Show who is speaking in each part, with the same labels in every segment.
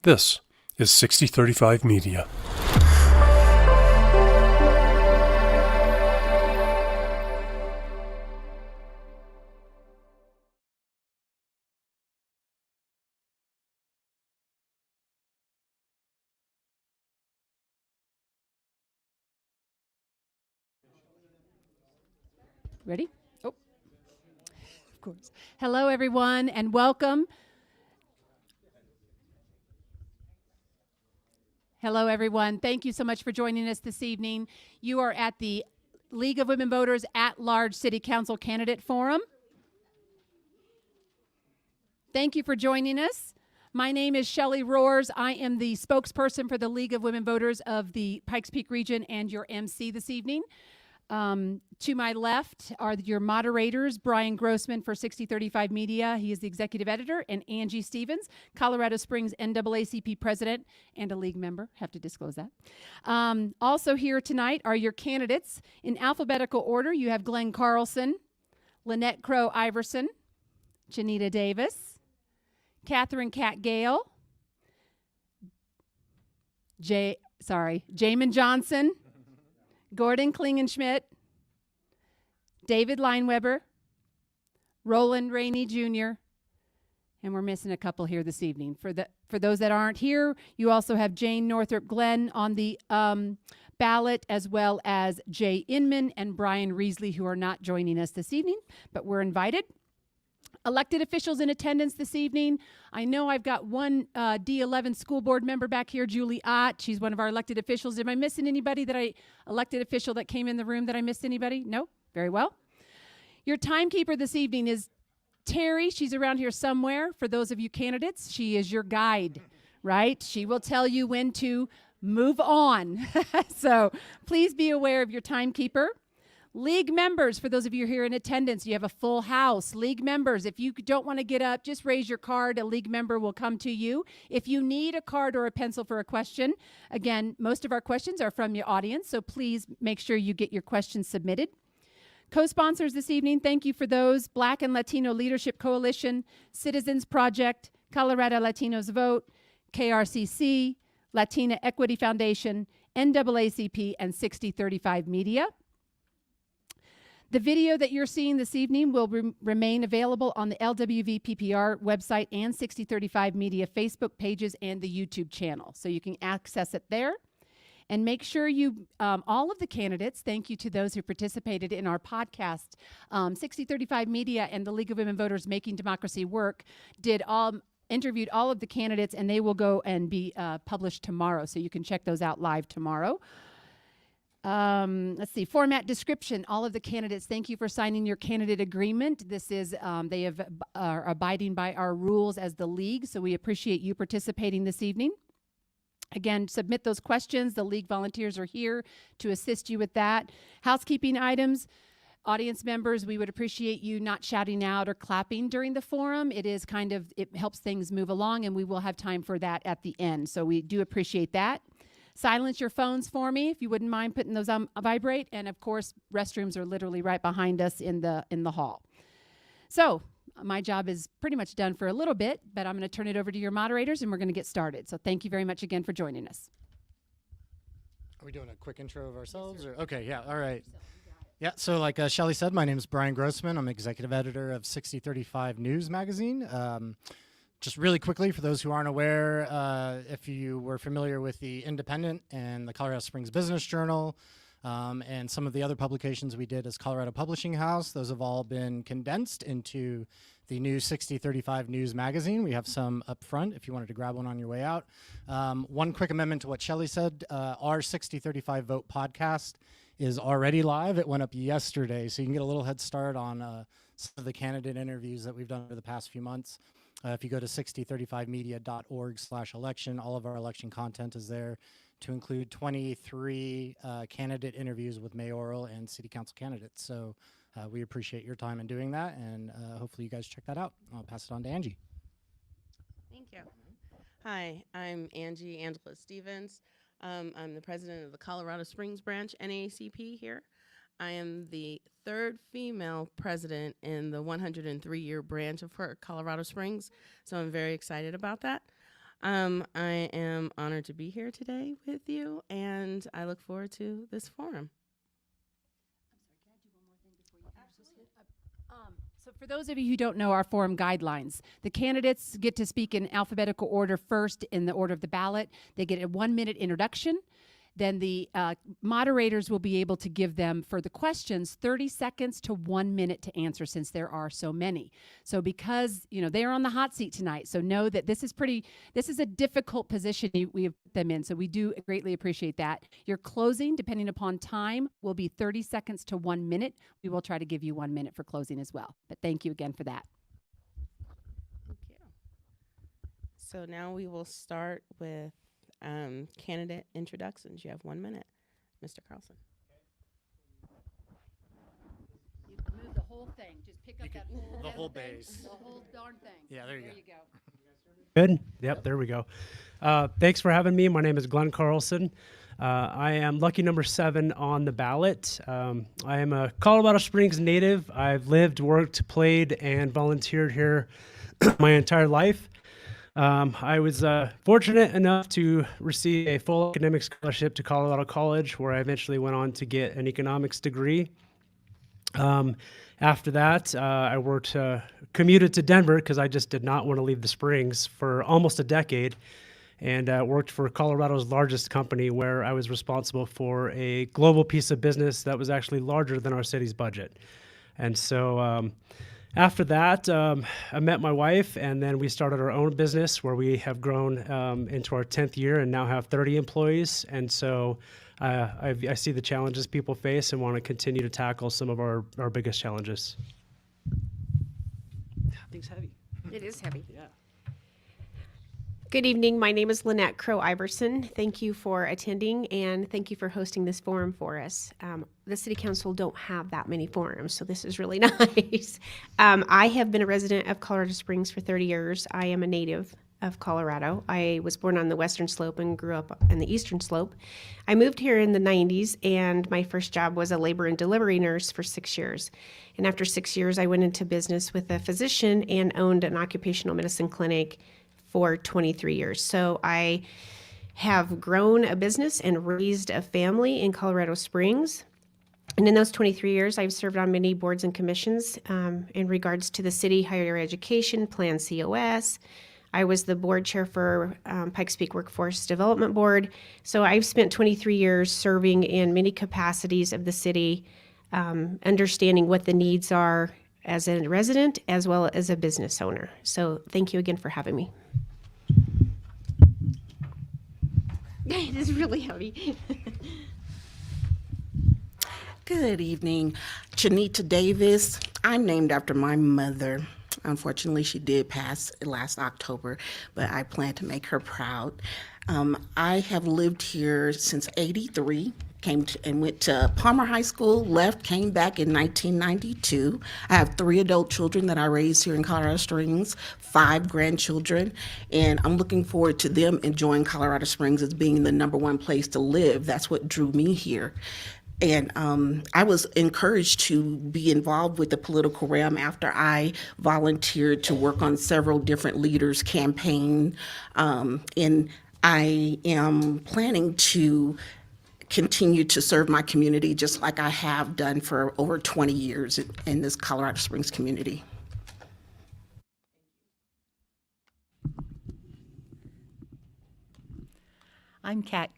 Speaker 1: This is 6035 Media.
Speaker 2: Ready? Oh, of course. Hello, everyone, and welcome. Hello, everyone. Thank you so much for joining us this evening. You are at the League of Women Voters at-Large City Council Candidate Forum. Thank you for joining us. My name is Shelley Roars. I am the spokesperson for the League of Women Voters of the Pikes Peak Region and your MC this evening. To my left are your moderators, Brian Grossman for 6035 Media. He is the executive editor, and Angie Stevens, Colorado Springs NAACP president and a league member. Have to disclose that. Also here tonight are your candidates. In alphabetical order, you have Glenn Carlson, Lynette Crow Iverson, Janita Davis, Catherine Cat Gale, Jamin Johnson, Gordon Klingenschmidt, David Lineweber, Roland Rainey Jr., and we're missing a couple here this evening. For those that aren't here, you also have Jane Northrop Glenn on the ballot, as well as Jay Inman and Brian Reesley, who are not joining us this evening, but we're invited. Elected officials in attendance this evening. I know I've got one D11 school board member back here, Julie Ott. She's one of our elected officials. Am I missing anybody elected official that came in the room that I missed anybody? No? Very well. Your timekeeper this evening is Terry. She's around here somewhere. For those of you candidates, she is your guide, right? She will tell you when to move on. So please be aware of your timekeeper. League members, for those of you here in attendance, you have a full house. League members, if you don't want to get up, just raise your card. A league member will come to you. If you need a card or a pencil for a question, again, most of our questions are from your audience, so please make sure you get your questions submitted. Co-sponsors this evening, thank you for those: Black and Latino Leadership Coalition, Citizens Project, Colorado Latinos Vote, KRCC, Latina Equity Foundation, NAACP, and 6035 Media. The video that you're seeing this evening will remain available on the LWVPPR website and 6035 Media Facebook pages and the YouTube channel, so you can access it there. And make sure you, all of the candidates, thank you to those who participated in our podcast, 6035 Media and the League of Women Voters Making Democracy Work interviewed all of the candidates, and they will go and be published tomorrow, so you can check those out live tomorrow. Let's see, format description. All of the candidates, thank you for signing your candidate agreement. This is, they are abiding by our rules as the league, so we appreciate you participating this evening. Again, submit those questions. The league volunteers are here to assist you with that. Housekeeping items. Audience members, we would appreciate you not shouting out or clapping during the forum. It helps things move along, and we will have time for that at the end, so we do appreciate that. Silence your phones for me, if you wouldn't mind putting those on vibrate. And of course, restrooms are literally right behind us in the hall. So my job is pretty much done for a little bit, but I'm going to turn it over to your moderators, and we're going to get started. So thank you very much again for joining us.
Speaker 3: Are we doing a quick intro of ourselves? Yes, or okay, yeah, all right. Yeah, so like Shelley said, my name is Brian Grossman. I'm executive editor of 6035 News magazine. Just really quickly, for those who aren't aware, if you were familiar with the Independent and the Colorado Springs Business Journal, and some of the other publications we did as Colorado Publishing House, those have all been condensed into the new 6035 News magazine. We have some up front if you wanted to grab one on your way out. One quick amendment to what Shelley said, our 6035 Vote podcast is already live. It went up yesterday, so you can get a little head start on some of the candidate interviews that we've done over the past few months. If you go to 6035media.org/election, all of our election content is there, to include 23 candidate interviews with mayoral and city council candidates. So we appreciate your time in doing that, and hopefully you guys check that out. I'll pass it on to Angie.
Speaker 4: Thank you. Hi, I'm Angela Stevens. I'm the president of the Colorado Springs branch NAACP here. I am the third female president in the 103-year branch of Colorado Springs, so I'm very excited about that. I am honored to be here today with you, and I look forward to this forum.
Speaker 2: So for those of you who don't know our forum guidelines, the candidates get to speak in alphabetical order first in the order of the ballot. They get a 1-minute introduction. Then the moderators will be able to give them, for the questions, 30 seconds to 1 minute to answer, since there are so many. So because, they're on the hot seat tonight, so know that this is a difficult position we have put them in, so we do greatly appreciate that. Your closing, depending upon time, will be 30 seconds to 1 minute. We will try to give you 1 minute for closing as well, but thank you again for that.
Speaker 4: Thank you. So now we will start with candidate introductions. You have 1 minute, Mr. Carlson.
Speaker 2: You can move the whole thing. Just pick up
Speaker 3: the whole
Speaker 2: thing,
Speaker 3: base.
Speaker 2: the whole darn thing.
Speaker 3: Yeah, there you
Speaker 2: go.
Speaker 5: Good. Yep, there we go. Thanks for having me. My name is Glenn Carlson. I am lucky number 7 on the ballot. I am a Colorado Springs native. I've lived, worked, played, and volunteered here my entire life. I was fortunate enough to receive a full academic scholarship to Colorado College, where I eventually went on to get an economics degree. After that, I commuted to Denver because I just did not want to leave the Springs for almost a decade, and worked for Colorado's largest company, where I was responsible for a global piece of business that was actually larger than our city's budget. And so after that, I met my wife, and then we started our own business, where we have grown into our 10th year and now have 30 employees. And so I see the challenges people face and want to continue to tackle some of our biggest challenges. That thing's heavy.
Speaker 6: It is heavy.
Speaker 5: Yeah.
Speaker 6: Good evening. My name is Lynette Crow-Iverson. Thank you for attending, and thank you for hosting this forum for us. The City Council don't have that many forums, so this is really nice. I have been a resident of Colorado Springs for 30 years. I am a native of Colorado. I was born on the western slope and grew up on the eastern slope. I moved here in the 90s, and my first job was a labor and delivery nurse for 6 years. And after 6 years, I went into business with a physician and owned an occupational medicine clinic for 23 years. So I have grown a business and raised a family in Colorado Springs. And in those 23 years, I've served on many boards and commissions in regards to the city, higher education, Plan COS. I was the board chair for Pikes Peak Workforce Development Board. So I've spent 23 years serving in many capacities of the city, understanding what the needs are as a resident as well as a business owner. So thank you again for having me. It is really heavy.
Speaker 7: Good evening. Janita Davis. I'm named after my mother. Unfortunately, she did pass last October, but I plan to make her proud. I have lived here since '83. Went to Palmer High School, left, came back in 1992. I have 3 adult children that I raised here in Colorado Springs, 5 grandchildren, and I'm looking forward to them enjoying Colorado Springs as being the #1 place to live. That's what drew me here. And I was encouraged to be involved with the political realm after I volunteered to work on several different leaders' campaign. And I am planning to continue to serve my community just like I have done for over 20 years in this Colorado Springs community.
Speaker 8: I'm Kat.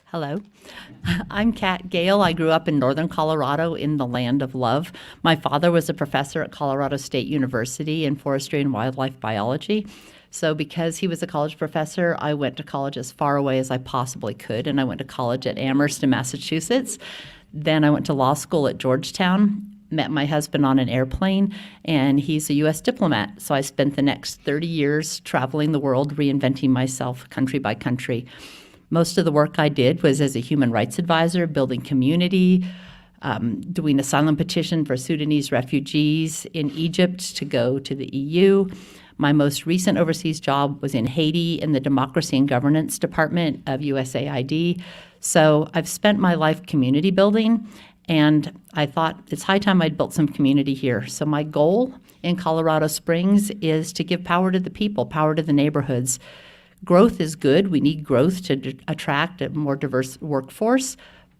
Speaker 8: Hello. I'm Kat Gale. I grew up in northern Colorado in the land of love. My father was a professor at Colorado State University in forestry and wildlife biology. So because he was a college professor, I went to college as far away as I possibly could, and I went to college at Amherst in Massachusetts. Then I went to law school at Georgetown, met my husband on an airplane, and he's a U.S. diplomat. So I spent the next 30 years traveling the world, reinventing myself country by country. Most of the work I did was as a human rights advisor, building community, doing asylum petition for Sudanese refugees in Egypt to go to the EU. My most recent overseas job was in Haiti in the Democracy and Governance Department of USAID. So I've spent my life community building, and I thought it's high time I'd built some community here. So my goal in Colorado Springs is to give power to the people, power to the neighborhoods. Growth is good. We need growth to attract a more diverse workforce,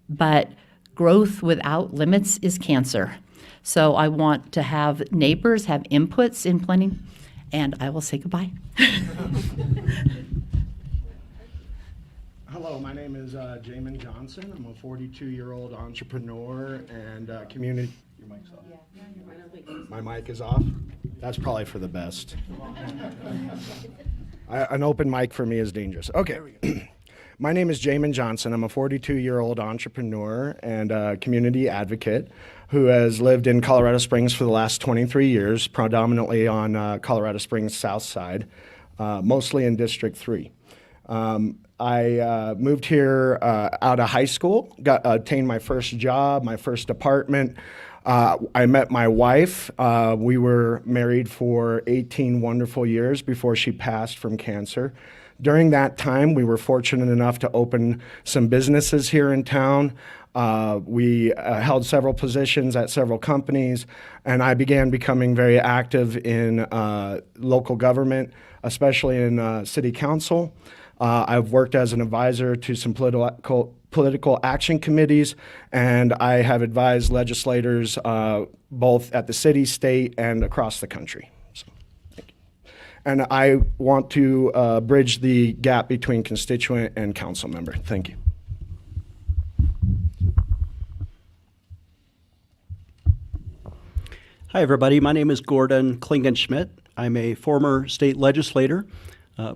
Speaker 8: but growth without limits is cancer. So I want to have neighbors have inputs in planning, and I will say goodbye.
Speaker 9: Hello, my name is Jamin Johnson. I'm a 42-year-old entrepreneur and community. Your mic's off. My mic is off. That's probably for the best. An open mic for me is dangerous. Okay. My name is Jamin Johnson. I'm a 42-year-old entrepreneur and community advocate who has lived in Colorado Springs for the last 23 years, predominantly on Colorado Springs South Side, mostly in District 3. I moved here out of high school, attained my first job, my first apartment. I met my wife. We were married for 18 wonderful years before she passed from cancer. During that time, we were fortunate enough to open some businesses here in town. We held several positions at several companies, and I began becoming very active in local government, especially in city council. I've worked as an advisor to some political action committees, and I have advised legislators both at the city, state, and across the country. So, thank you. And I want to bridge the gap between constituent and council member. Thank you.
Speaker 10: Hi, everybody. My name is Gordon Klingenschmidt. I'm a former state legislator,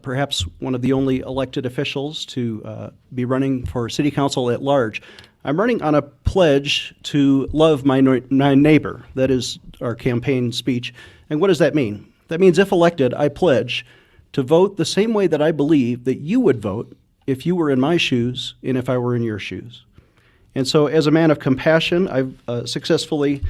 Speaker 10: perhaps one of the only elected officials to be running for city council at large. I'm running on a pledge to love my neighbor. That is our campaign speech. And what does that mean? That means if elected, I pledge to vote the same way that I believe that you would vote if you were in my shoes and if I were in your shoes. And so as a man of compassion, I've successfully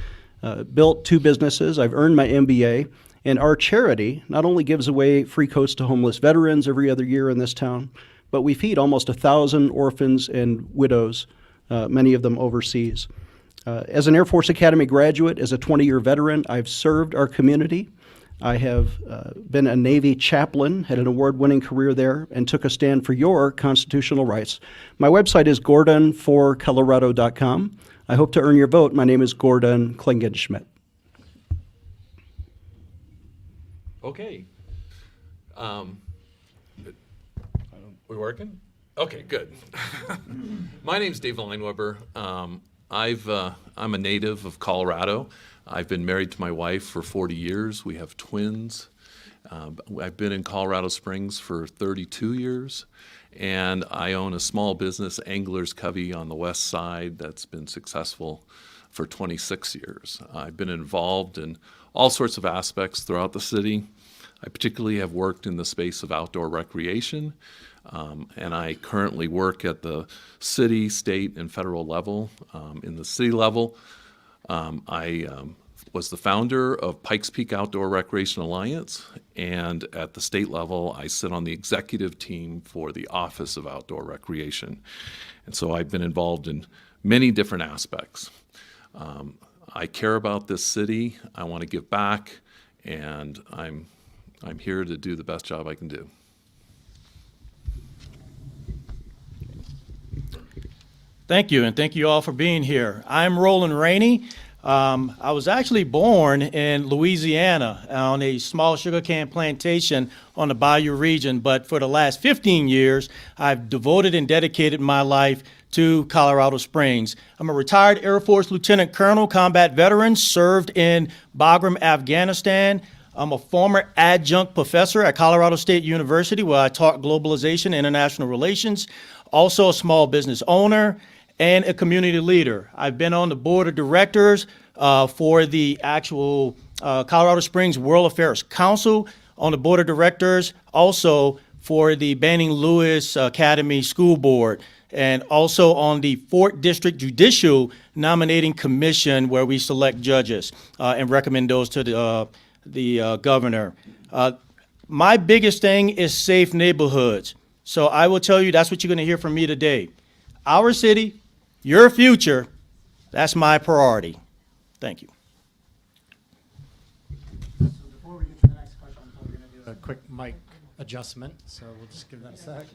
Speaker 10: built 2 businesses. I've earned my MBA. And our charity not only gives away free coats to homeless veterans every other year in this town, but we feed almost 1,000 orphans and widows, many of them overseas. As an Air Force Academy graduate, as a 20-year veteran, I've served our community. I have been a Navy chaplain, had an award-winning career there, and took a stand for your constitutional rights. My website is gordonforcolorado.com. I hope to earn your vote. My name is Gordon Klingenschmidt.
Speaker 11: Okay. We working? Okay, good. My name's Dave Lineweber. I'm a native of Colorado. I've been married to my wife for 40 years. We have twins. I've been in Colorado Springs for 32 years, and I own a small business, Angler's Covey, on the west side that's been successful for 26 years. I've been involved in all sorts of aspects throughout the city. I particularly have worked in the space of outdoor recreation, and I currently work at the city, state, and federal level. In the city level, I was the founder of Pikes Peak Outdoor Recreation Alliance, and at the state level, I sit on the executive team for the Office of Outdoor Recreation. And so I've been involved in many different aspects. I care about this city. I want to give back, and I'm here to do the best job I can do.
Speaker 12: Thank you, and thank you all for being here. I'm Roland Rainey. I was actually born in Louisiana on a small sugarcane plantation on the Bayou region, but for the last 15 years, I've devoted and dedicated my life to Colorado Springs. I'm a retired Air Force Lieutenant Colonel, combat veteran, served in Bagram, Afghanistan. I'm a former adjunct professor at Colorado State University, where I taught globalization and international relations, also a small business owner, and a community leader. I've been on the board of directors for the actual Colorado Springs World Affairs Council, on the board of directors also for the Banning Lewis Academy School Board, and also on the 4th District Judicial Nominating Commission, where we select judges and recommend those to the governor. My biggest thing is safe neighborhoods. So I will tell you that's what you're going to hear from me today. Our city, your future, that's my priority. Thank you.
Speaker 3: A quick mic adjustment, so we'll just give that a sec.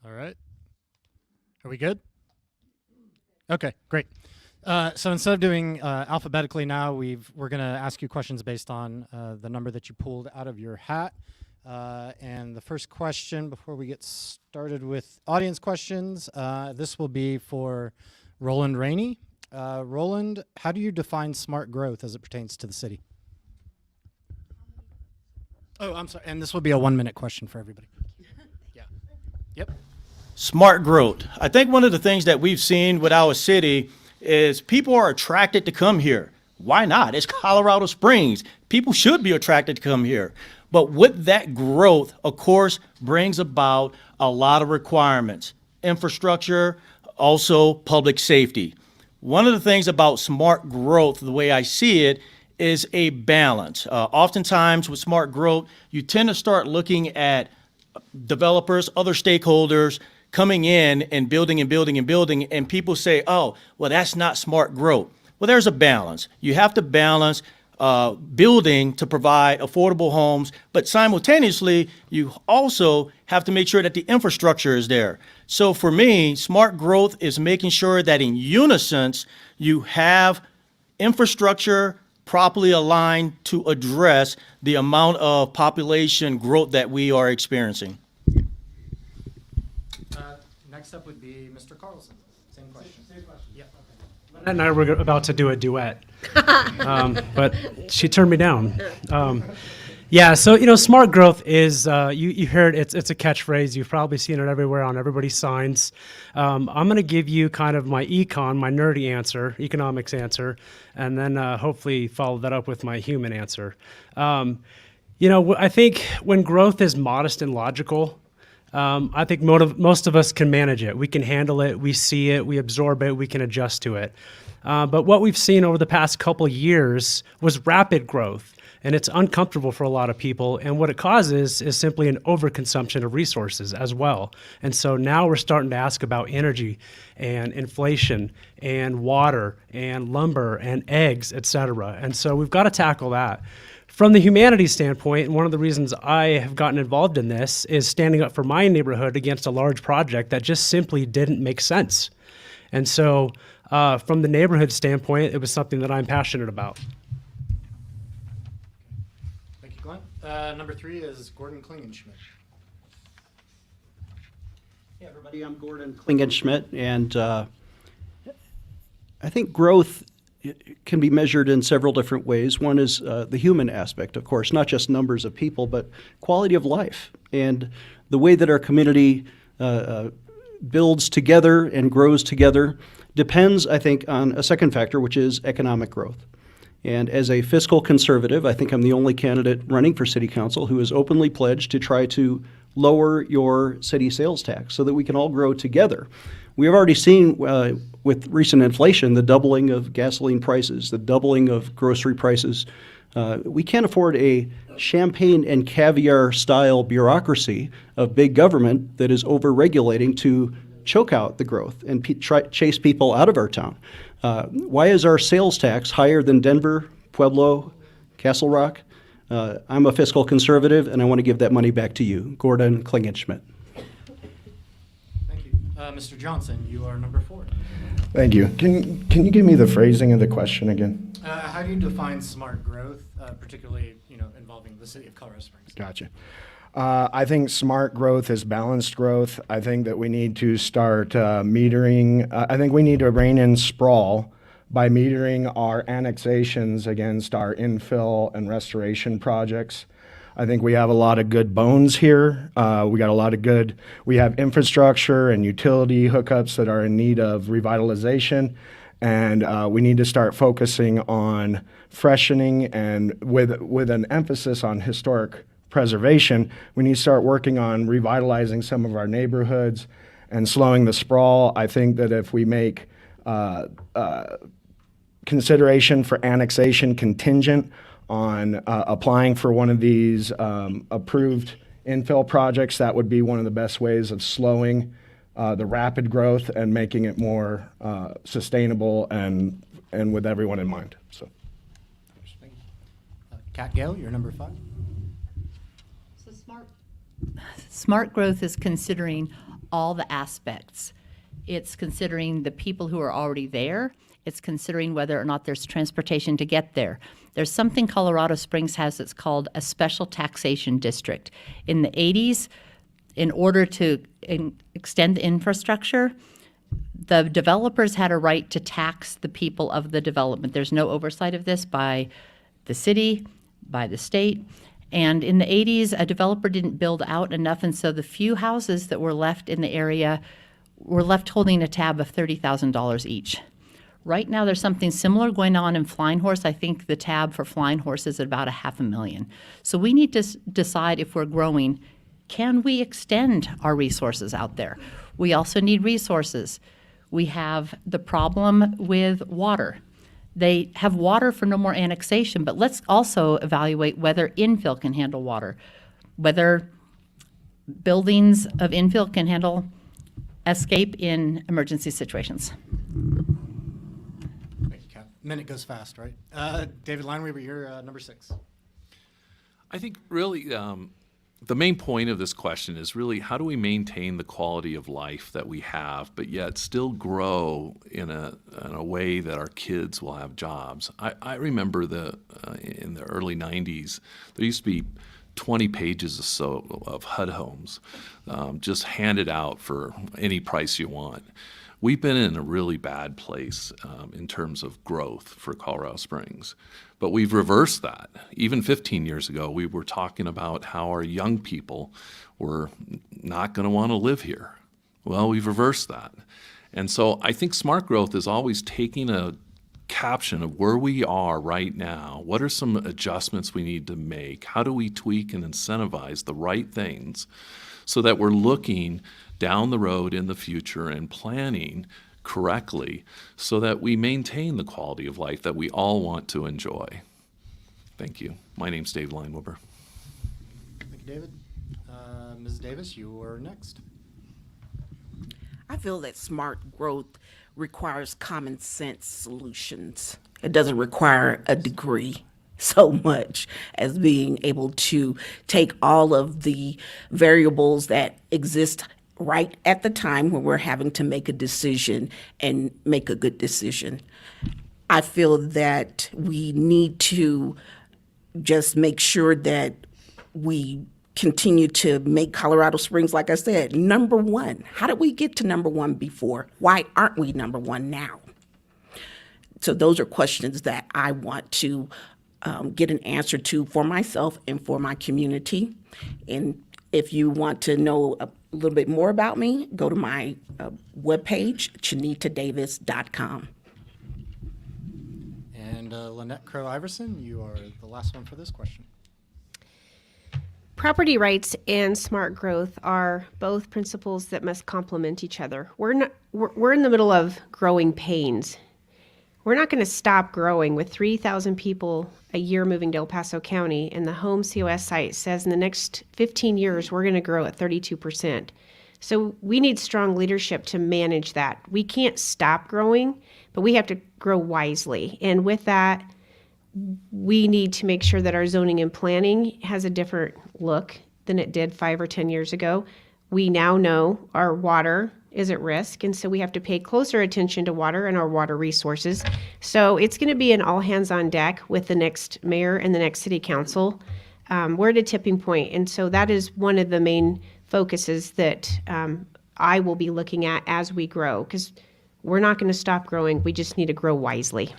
Speaker 3: All right. Are we good? Okay, great. So instead of doing alphabetically now, we're going to ask you questions based on the number that you pulled out of your hat. And the first question, before we get started with audience questions, this will be for Roland Rainey. Roland, how do you define smart growth as it pertains to the city? Oh, I'm sorry. And this will be a 1-minute question for everybody. Yeah. Yep.
Speaker 12: Smart growth. I think one of the things that we've seen with our city is people are attracted to come here. Why not? It's Colorado Springs. People should be attracted to come here. But with that growth, of course, brings about a lot of requirements. Infrastructure, also public safety. One of the things about smart growth, the way I see it, is a balance. Oftentimes with smart growth, you tend to start looking at developers, other stakeholders coming in and building and building and building, and people say, oh, well, that's not smart growth. Well, there's a balance. You have to balance building to provide affordable homes, but simultaneously, you also have to make sure that the infrastructure is there. So for me, smart growth is making sure that in unison, you have infrastructure properly aligned to address the amount of population growth that we are experiencing.
Speaker 3: Next up would be Mr. Carlson. Same question. Same question. Yeah.
Speaker 5: Lynette and I were about to do a duet, but she turned me down. Yeah, so smart growth is you hear it. It's a catchphrase. You've probably seen it everywhere on everybody's signs. I'm going to give you kind of my my nerdy answer, economics answer, and then hopefully follow that up with my human answer. I think when growth is modest and logical, I think most of us can manage it. We can handle it. We see it. We absorb it. We can adjust to it. But what we've seen over the past couple years was rapid growth, and it's uncomfortable for a lot of people. And what it causes is simply an overconsumption of resources as well. And so now we're starting to ask about energy and inflation and water and lumber and eggs, et cetera. And so we've got to tackle that. From the humanities standpoint, and one of the reasons I have gotten involved in this is standing up for my neighborhood against a large project that just simply didn't make sense. And so from the neighborhood standpoint, it was something that I'm passionate about.
Speaker 3: Thank you, Glenn. Number 3 is Gordon Klingenschmidt.
Speaker 10: Hey, everybody, I'm Gordon Klingenschmidt, and I think growth can be measured in several different ways. One is the human aspect, of course, not just numbers of people, but quality of life. And the way that our community builds together and grows together depends, I think, on a second factor, which is economic growth. And as a fiscal conservative, I think I'm the only candidate running for city council who has openly pledged to try to lower your city sales tax so that we can all grow together. We have already seen with recent inflation the doubling of gasoline prices, the doubling of grocery prices. We can't afford a champagne and caviar style bureaucracy of big government that is over-regulating to choke out the growth and chase people out of our town. Why is our sales tax higher than Denver, Pueblo, Castle Rock? I'm a fiscal conservative, and I want to give that money back to you. Gordon Klingenschmidt.
Speaker 3: Mr. Johnson, you are number 4.
Speaker 9: Thank you. Can you give me the phrasing of the question again?
Speaker 3: How do you define smart growth, particularly involving the city of Colorado Springs?
Speaker 9: Gotcha. I think smart growth is balanced growth. I think that we need to start metering. I think we need to rein in sprawl by metering our annexations against our infill and restoration projects. I think we have a lot of good bones here. We have infrastructure and utility hookups that are in need of revitalization. And we need to start focusing on freshening, and with an emphasis on historic preservation, we need to start working on revitalizing some of our neighborhoods and slowing the sprawl. I think that if we make consideration for annexation contingent on applying for one of these approved infill projects, that would be one of the best ways of slowing the rapid growth and making it more sustainable and with everyone in mind. So,
Speaker 3: Kat Gale, you're number 5.
Speaker 8: So smart growth is considering all the aspects. It's considering the people who are already there. It's considering whether or not there's transportation to get there. There's something Colorado Springs has that's called a special taxation district. In the 80s, in order to extend the infrastructure, the developers had a right to tax the people of the development. There's no oversight of this by the city, by the state. And in the 80s, a developer didn't build out enough, and so the few houses that were left in the area were left holding a tab of $30,000 each. Right now, there's something similar going on in Flying Horse. I think the tab for Flying Horse is about $500,000. So we need to decide if we're growing, can we extend our resources out there? We also need resources. We have the problem with water. They have water for no more annexation, but let's also evaluate whether infill can handle water, whether buildings of infill can handle escape in emergency situations.
Speaker 3: Thank you, Kat. Minute goes fast, right? David Lineweaver, you're number 6.
Speaker 11: I think really the main point of this question is really how do we maintain the quality of life that we have, but yet still grow in a way that our kids will have jobs. I remember in the early 90s, there used to be 20 pages or so of HUD homes just handed out for any price you want. We've been in a really bad place in terms of growth for Colorado Springs, but we've reversed that. Even 15 years ago, we were talking about how our young people were not going to want to live here. Well, we've reversed that. And so I think smart growth is always taking a caption of where we are right now. What are some adjustments we need to make? How do we tweak and incentivize the right things so that we're looking down the road in the future and planning correctly so that we maintain the quality of life that we all want to enjoy. Thank you. My name's Dave Lineweaver.
Speaker 3: Thank you, David. Ms. Davis, you are next.
Speaker 7: I feel that smart growth requires common sense solutions. It doesn't require a degree so much as being able to take all of the variables that exist right at the time when we're having to make a decision and make a good decision. I feel that we need to just make sure that we continue to make Colorado Springs, like I said, number 1. How did we get to number 1 before? Why aren't we number 1 now? So those are questions that I want to get an answer to for myself and for my community. And if you want to know a little bit more about me, go to my webpage, ChanitaDavis.com.
Speaker 3: And Lynette Crow-Iverson, you are the last one for this question.
Speaker 6: Property rights and smart growth are both principles that must complement each other. We're in the middle of growing pains. We're not going to stop growing with 3,000 people a year moving to El Paso County, and the home COS site says in the next 15 years we're going to grow at 32%. So we need strong leadership to manage that. We can't stop growing, but we have to grow wisely. And with that, we need to make sure that our zoning and planning has a different look than it did 5 or 10 years ago. We now know our water is at risk, and so we have to pay closer attention to water and our water resources. So it's going to be an all hands on deck with the next mayor and the next city council. We're at a tipping point, and so that is one of the main focuses that I will be looking at as we grow, because we're not going to stop growing. We just need to grow wisely.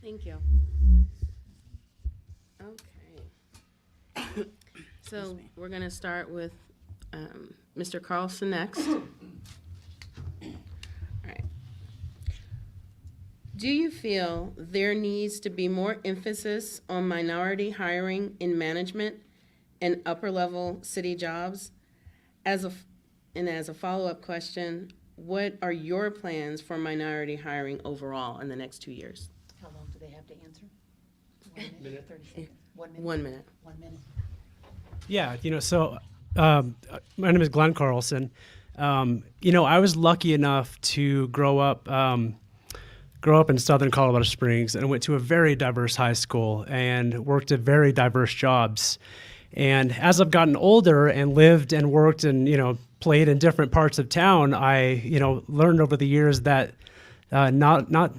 Speaker 4: Thank you. Okay. So we're going to start with Mr. Carlson next. All right. Do you feel there needs to be more emphasis on minority hiring in management and upper-level city jobs? As a follow-up question, what are your plans for minority hiring overall in the next 2 years?
Speaker 8: How long do they have to answer? 1 minute, 30 seconds. 1 minute.
Speaker 4: 1 minute.
Speaker 8: 1 minute.
Speaker 5: Yeah, so My name is Glenn Carlson. I was lucky enough to grow up in southern Colorado Springs and went to a very diverse high school and worked at very diverse jobs. And as I've gotten older and lived and worked and, played in different parts of town, I, learned over the years that not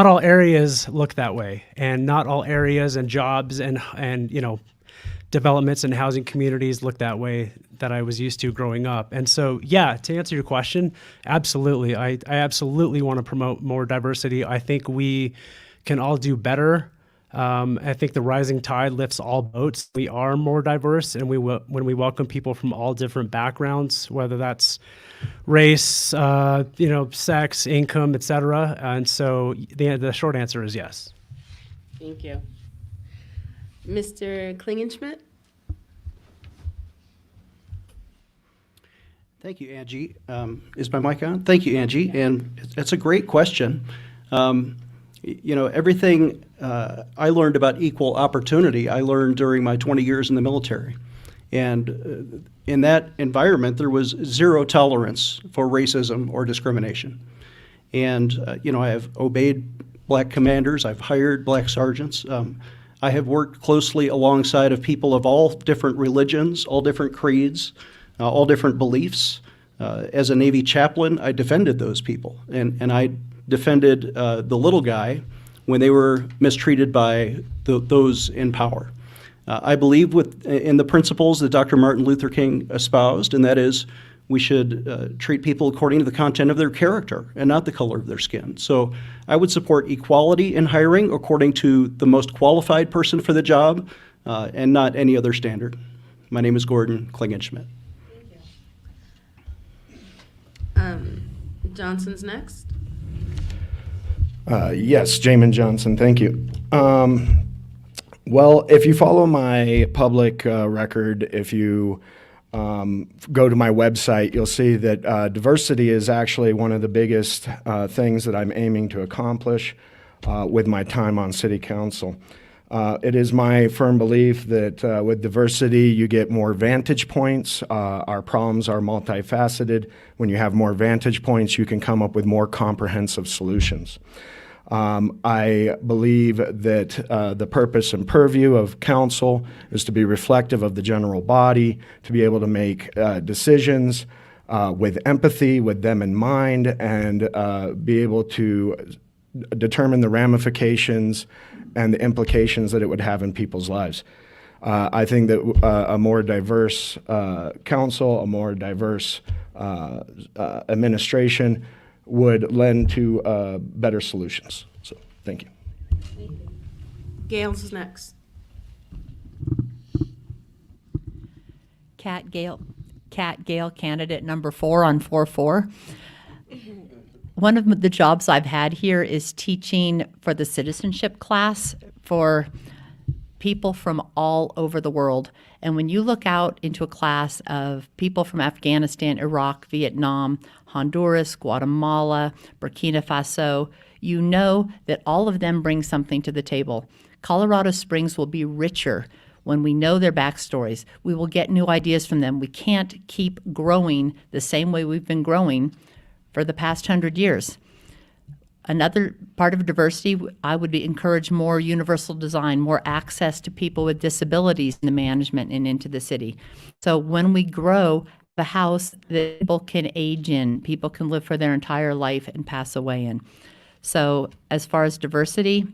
Speaker 5: all areas look that way, and not all areas and jobs and developments and housing communities look that way that I was used to growing up. And so, yeah, to answer your question, absolutely. I absolutely want to promote more diversity. I think we can all do better. I think the rising tide lifts all boats. We are more diverse, and when we welcome people from all different backgrounds, whether that's race, sex, income, etc. And so the short answer is yes.
Speaker 4: Thank you. Mr. Klingenschmidt?
Speaker 10: Thank you, Angie. Is my mic on? Thank you, Angie. And that's a great question. Everything I learned about equal opportunity, I learned during my 20 years in the military. And in that environment, there was zero tolerance for racism or discrimination. And, I have obeyed black commanders. I've hired black sergeants. I have worked closely alongside of people of all different religions, all different creeds, all different beliefs. As a Navy chaplain, I defended those people. And I defended the little guy when they were mistreated by those in power. I believe in the principles that Dr. Martin Luther King espoused, and that is we should treat people according to the content of their character and not the color of their skin. So I would support equality in hiring according to the most qualified person for the job and not any other standard. My name is Gordon Klingenschmidt.
Speaker 4: Johnson's next.
Speaker 9: Yes, Jamin Johnson, thank you. Well, if you follow my public record, if you go to my website, you'll see that diversity is actually one of the biggest things that I'm aiming to accomplish with my time on City Council. It is my firm belief that with diversity, you get more vantage points. Our problems are multifaceted. When you have more vantage points, you can come up with more comprehensive solutions. I believe that the purpose and purview of council is to be reflective of the general body, to be able to make decisions with empathy, with them in mind, and be able to determine the ramifications and the implications that it would have in people's lives. I think that a more diverse council, a more diverse administration would lend to better solutions. So, thank you.
Speaker 4: Gail's next.
Speaker 8: Kat Gale, candidate number 4 on 4-4. One of the jobs I've had here is teaching for the citizenship class for people from all over the world. And when you look out into a class of people from Afghanistan, Iraq, Vietnam, Honduras, Guatemala, Burkina Faso, you know that all of them bring something to the table. Colorado Springs will be richer when we know their backstories. We will get new ideas from them. We can't keep growing the same way we've been growing for the past 100 years. Another part of diversity, I would encourage more universal design, more access to people with disabilities in the management and into the city. So when we grow the house that people can age in, people can live for their entire life and pass away in. So as far as diversity,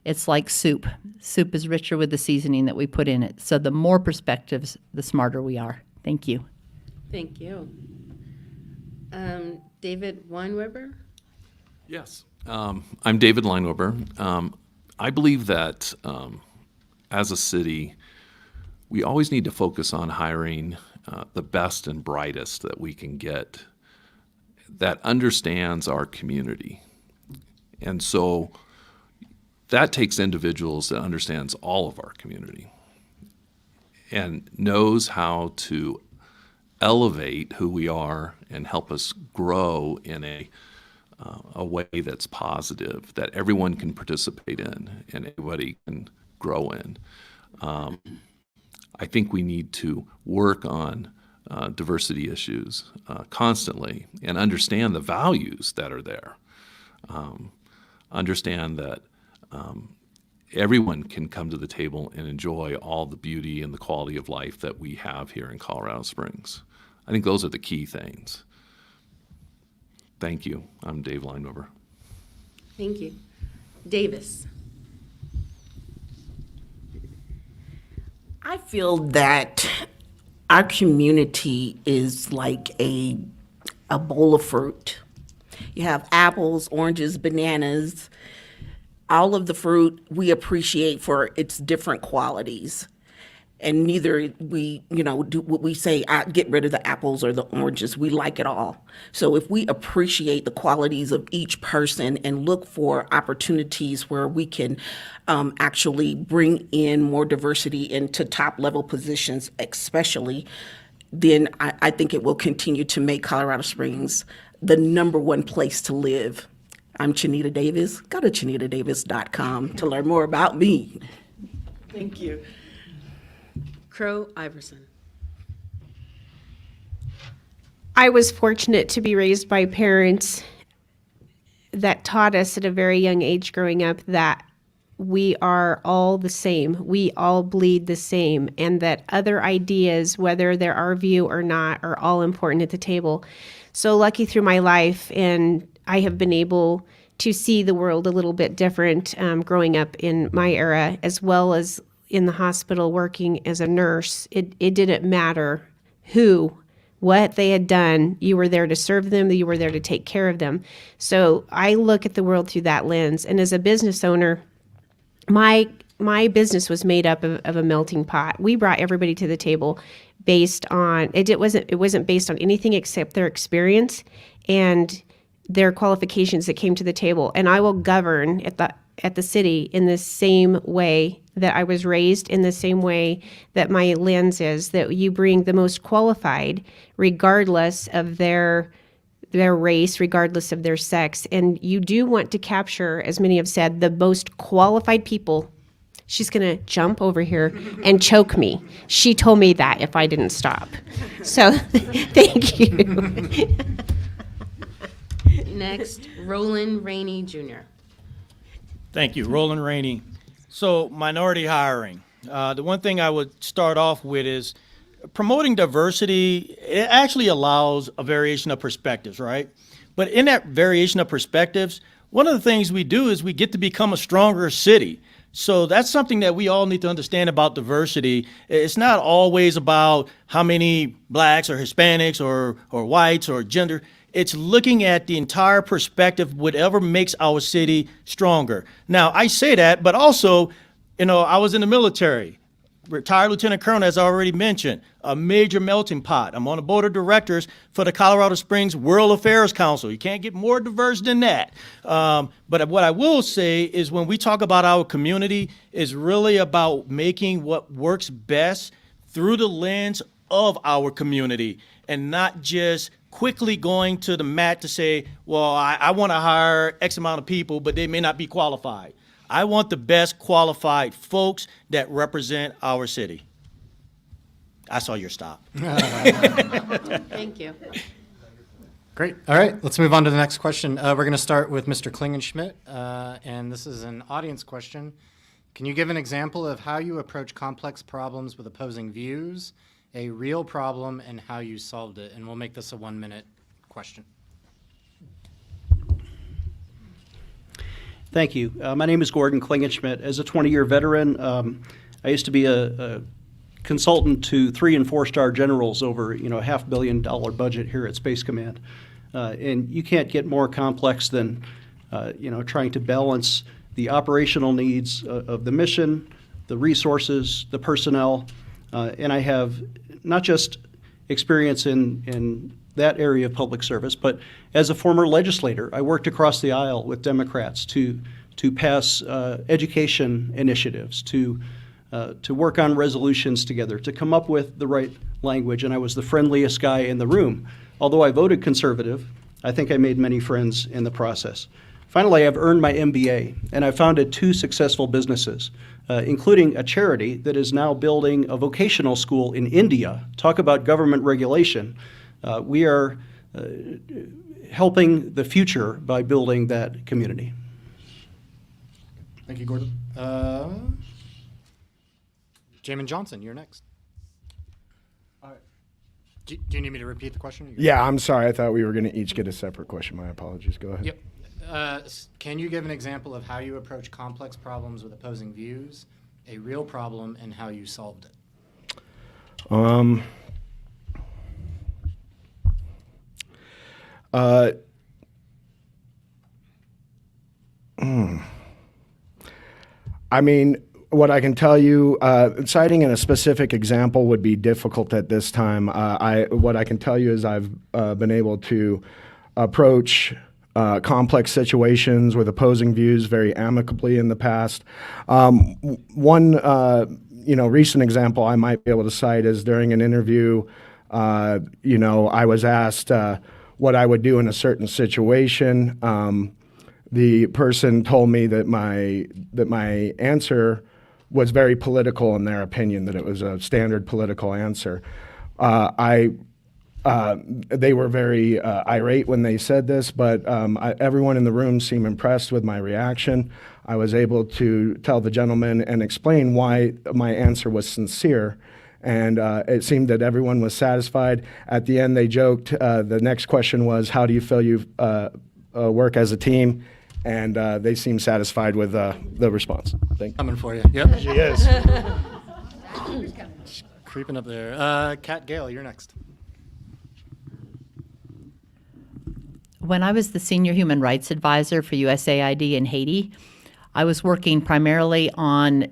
Speaker 8: it's like soup. Soup is richer with the seasoning that we put in it. So the more perspectives, the smarter we are. Thank you.
Speaker 4: Thank you. David Weinweber?
Speaker 11: Yes. I'm David Lineweber. I believe that as a city, we always need to focus on hiring the best and brightest that we can get that understands our community. And so that takes individuals that understands all of our community and knows how to elevate who we are and help us grow in a way that's positive, that everyone can participate in and everybody can grow in. I think we need to work on diversity issues constantly and understand the values that are there. Understand that everyone can come to the table and enjoy all the beauty and the quality of life that we have here in Colorado Springs. I think those are the key things. Thank you. I'm Dave Lineweber.
Speaker 4: Thank you. Davis.
Speaker 7: I feel that our community is like a bowl of fruit. You have apples, oranges, bananas, all of the fruit we appreciate for its different qualities. And neither we, do what we say, get rid of the apples or the oranges. We like it all. So if we appreciate the qualities of each person and look for opportunities where we can actually bring in more diversity into top level positions, especially, then I think it will continue to make Colorado Springs the #1 place to live. I'm Chanita Davis. Go to chanitadavis.com to learn more about me.
Speaker 4: Thank you. Crow Iverson.
Speaker 6: I was fortunate to be raised by parents that taught us at a very young age growing up that we are all the same. We all bleed the same, and that other ideas, whether they're our view or not, are all important at the table. So lucky through my life, and I have been able to see the world a little bit different growing up in my era, as well as in the hospital working as a nurse. It didn't matter what they had done. You were there to serve them. You were there to take care of them. So I look at the world through that lens. And as a business owner, my business was made up of a melting pot. We brought everybody to the table based on it wasn't based on anything except their experience and their qualifications that came to the table. And I will govern at the city in the same way that I was raised, in the same way that my lens is, that you bring the most qualified regardless of their race, regardless of their sex. And you do want to capture, as many have said, the most qualified people. She's going to jump over here and choke me. She told me that if I didn't stop. So thank you.
Speaker 4: Next, Roland Rainey Jr.
Speaker 12: Thank you, Roland Rainey. So minority hiring. The one thing I would start off with is promoting diversity. It actually allows a variation of perspectives, right? But in that variation of perspectives, one of the things we do is we get to become a stronger city. So that's something that we all need to understand about diversity. It's not always about how many blacks or Hispanics or whites or gender. It's looking at the entire perspective, whatever makes our city stronger. Now, I say that, but also, I was in the military, retired lieutenant colonel, as I already mentioned, a major melting pot. I'm on the board of directors for the Colorado Springs World Affairs Council. You can't get more diverse than that. But what I will say is when we talk about our community, it's really about making what works best through the lens of our community and not just quickly going to the mat to say, well, I want to hire X amount of people, but they may not be qualified. I want the best qualified folks that represent our city. I saw your stop.
Speaker 4: Thank you.
Speaker 3: Great. All right, let's move on to the next question. We're going to start with Mr. Klingenschmidt, and this is an audience question. Can you give an example of how you approach complex problems with opposing views, a real problem, and how you solved it? And we'll make this a 1-minute question.
Speaker 10: Thank you. My name is Gordon Klingenschmidt. As a 20-year veteran, I used to be a consultant to 3- and 4-star generals over a $500 million budget here at Space Command. And you can't get more complex than trying to balance the operational needs of the mission, the resources, the personnel, and I have not just experience in that area of public service, but as a former legislator, I worked across the aisle with Democrats to pass education initiatives, to work on resolutions together, to come up with the right language, and I was the friendliest guy in the room. Although I voted conservative, I think I made many friends in the process. Finally, I've earned my MBA, and I've founded 2 successful businesses, including a charity that is now building a vocational school in India. Talk about government regulation. We are helping the future by building that community.
Speaker 3: Thank you, Gordon. Jamin Johnson, you're next. Do you need me to repeat the question?
Speaker 9: Yeah, I'm sorry. I thought we were going to each get a separate question. My apologies. Go ahead.
Speaker 3: Yep. Can you give an example of how you approach complex problems with opposing views, a real problem, and how you solved it?
Speaker 9: I mean, what I can tell you, citing in a specific example would be difficult at this time. What I can tell you is I've been able to approach complex situations with opposing views very amicably in the past. One recent example I might be able to cite is during an interview, I was asked what I would do in a certain situation. The person told me that my answer was very political in their opinion, that it was a standard political answer. They were very irate when they said this, but everyone in the room seemed impressed with my reaction. I was able to tell the gentleman and explain why my answer was sincere, and it seemed that everyone was satisfied. At the end, they joked. The next question was, how do you feel you work as a team? And they seemed satisfied with the response. Thank you.
Speaker 3: Coming for you. Yep.
Speaker 9: She is.
Speaker 3: Creeping up there. Kat Gale, you're next.
Speaker 8: When I was the senior human rights advisor for USAID in Haiti, I was working primarily on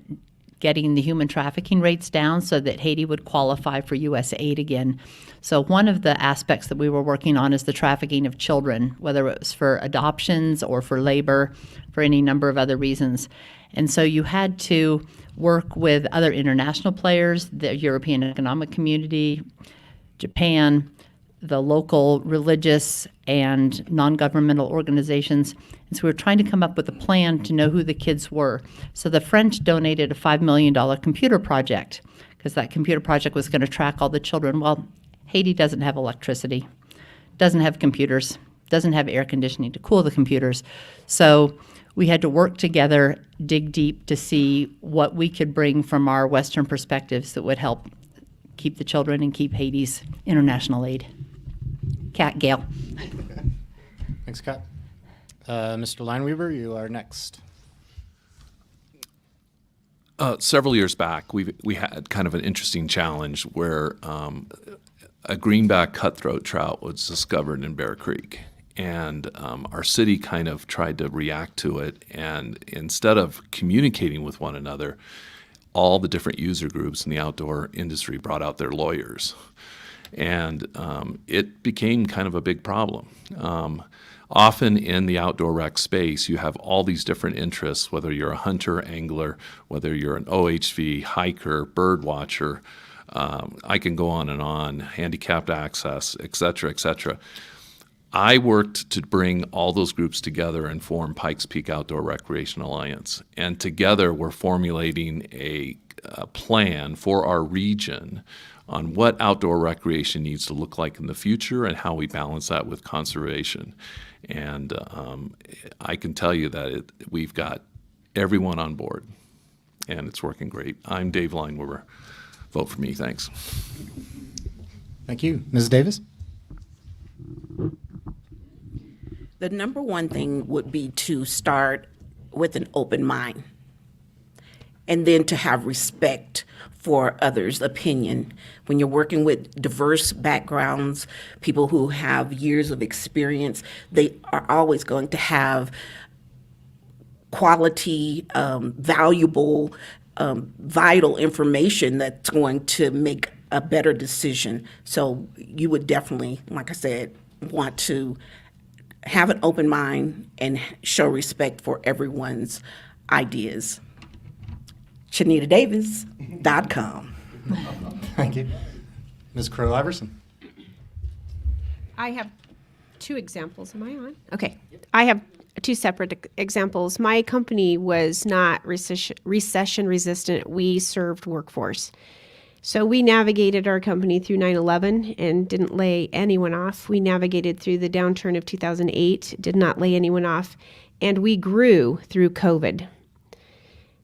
Speaker 8: getting the human trafficking rates down so that Haiti would qualify for U.S. aid again. So one of the aspects that we were working on is the trafficking of children, whether it was for adoptions or for labor, for any number of other reasons. And so you had to work with other international players, the European Economic Community, Japan, the local religious and non-governmental organizations. And so we were trying to come up with a plan to know who the kids were. So the French donated a $5 million computer project because that computer project was going to track all the children. Well, Haiti doesn't have electricity, doesn't have computers, doesn't have air conditioning to cool the computers. So we had to work together, dig deep to see what we could bring from our Western perspectives that would help keep the children and keep Haiti's international aid. Kat Gale.
Speaker 3: Thanks, Kat. Mr. Lineweaver, you are next.
Speaker 11: Several years back, we had kind of an interesting challenge where a greenback cutthroat trout was discovered in Bear Creek. And our city kind of tried to react to it. And instead of communicating with one another, all the different user groups in the outdoor industry brought out their lawyers. And it became kind of a big problem. Often in the outdoor rec space, you have all these different interests, whether you're a hunter, angler, whether you're an OHV, hiker, bird watcher, I can go on, handicapped access, et cetera, et cetera. I worked to bring all those groups together and form Pikes Peak Outdoor Recreation Alliance. And together we're formulating a plan for our region on what outdoor recreation needs to look like in the future and how we balance that with conservation. And I can tell you that we've got everyone on board, and it's working great. I'm Dave Lineweaver. Vote for me. Thanks.
Speaker 3: Thank you. Ms. Davis?
Speaker 7: The number one thing would be to start with an open mind and then to have respect for others' opinion. When you're working with diverse backgrounds, people who have years of experience, they are always going to have quality, valuable, vital information that's going to make a better decision. So you would definitely, like I said, want to have an open mind and show respect for everyone's ideas. ShanitaDavis.com.
Speaker 3: Thank you. Ms. Crow-Iverson.
Speaker 6: I have two examples. Am I on? Okay. I have two separate examples. My company was not recession resistant. We served workforce. So we navigated our company through 9/11 and didn't lay anyone off. We navigated through the downturn of 2008, did not lay anyone off, and we grew through COVID.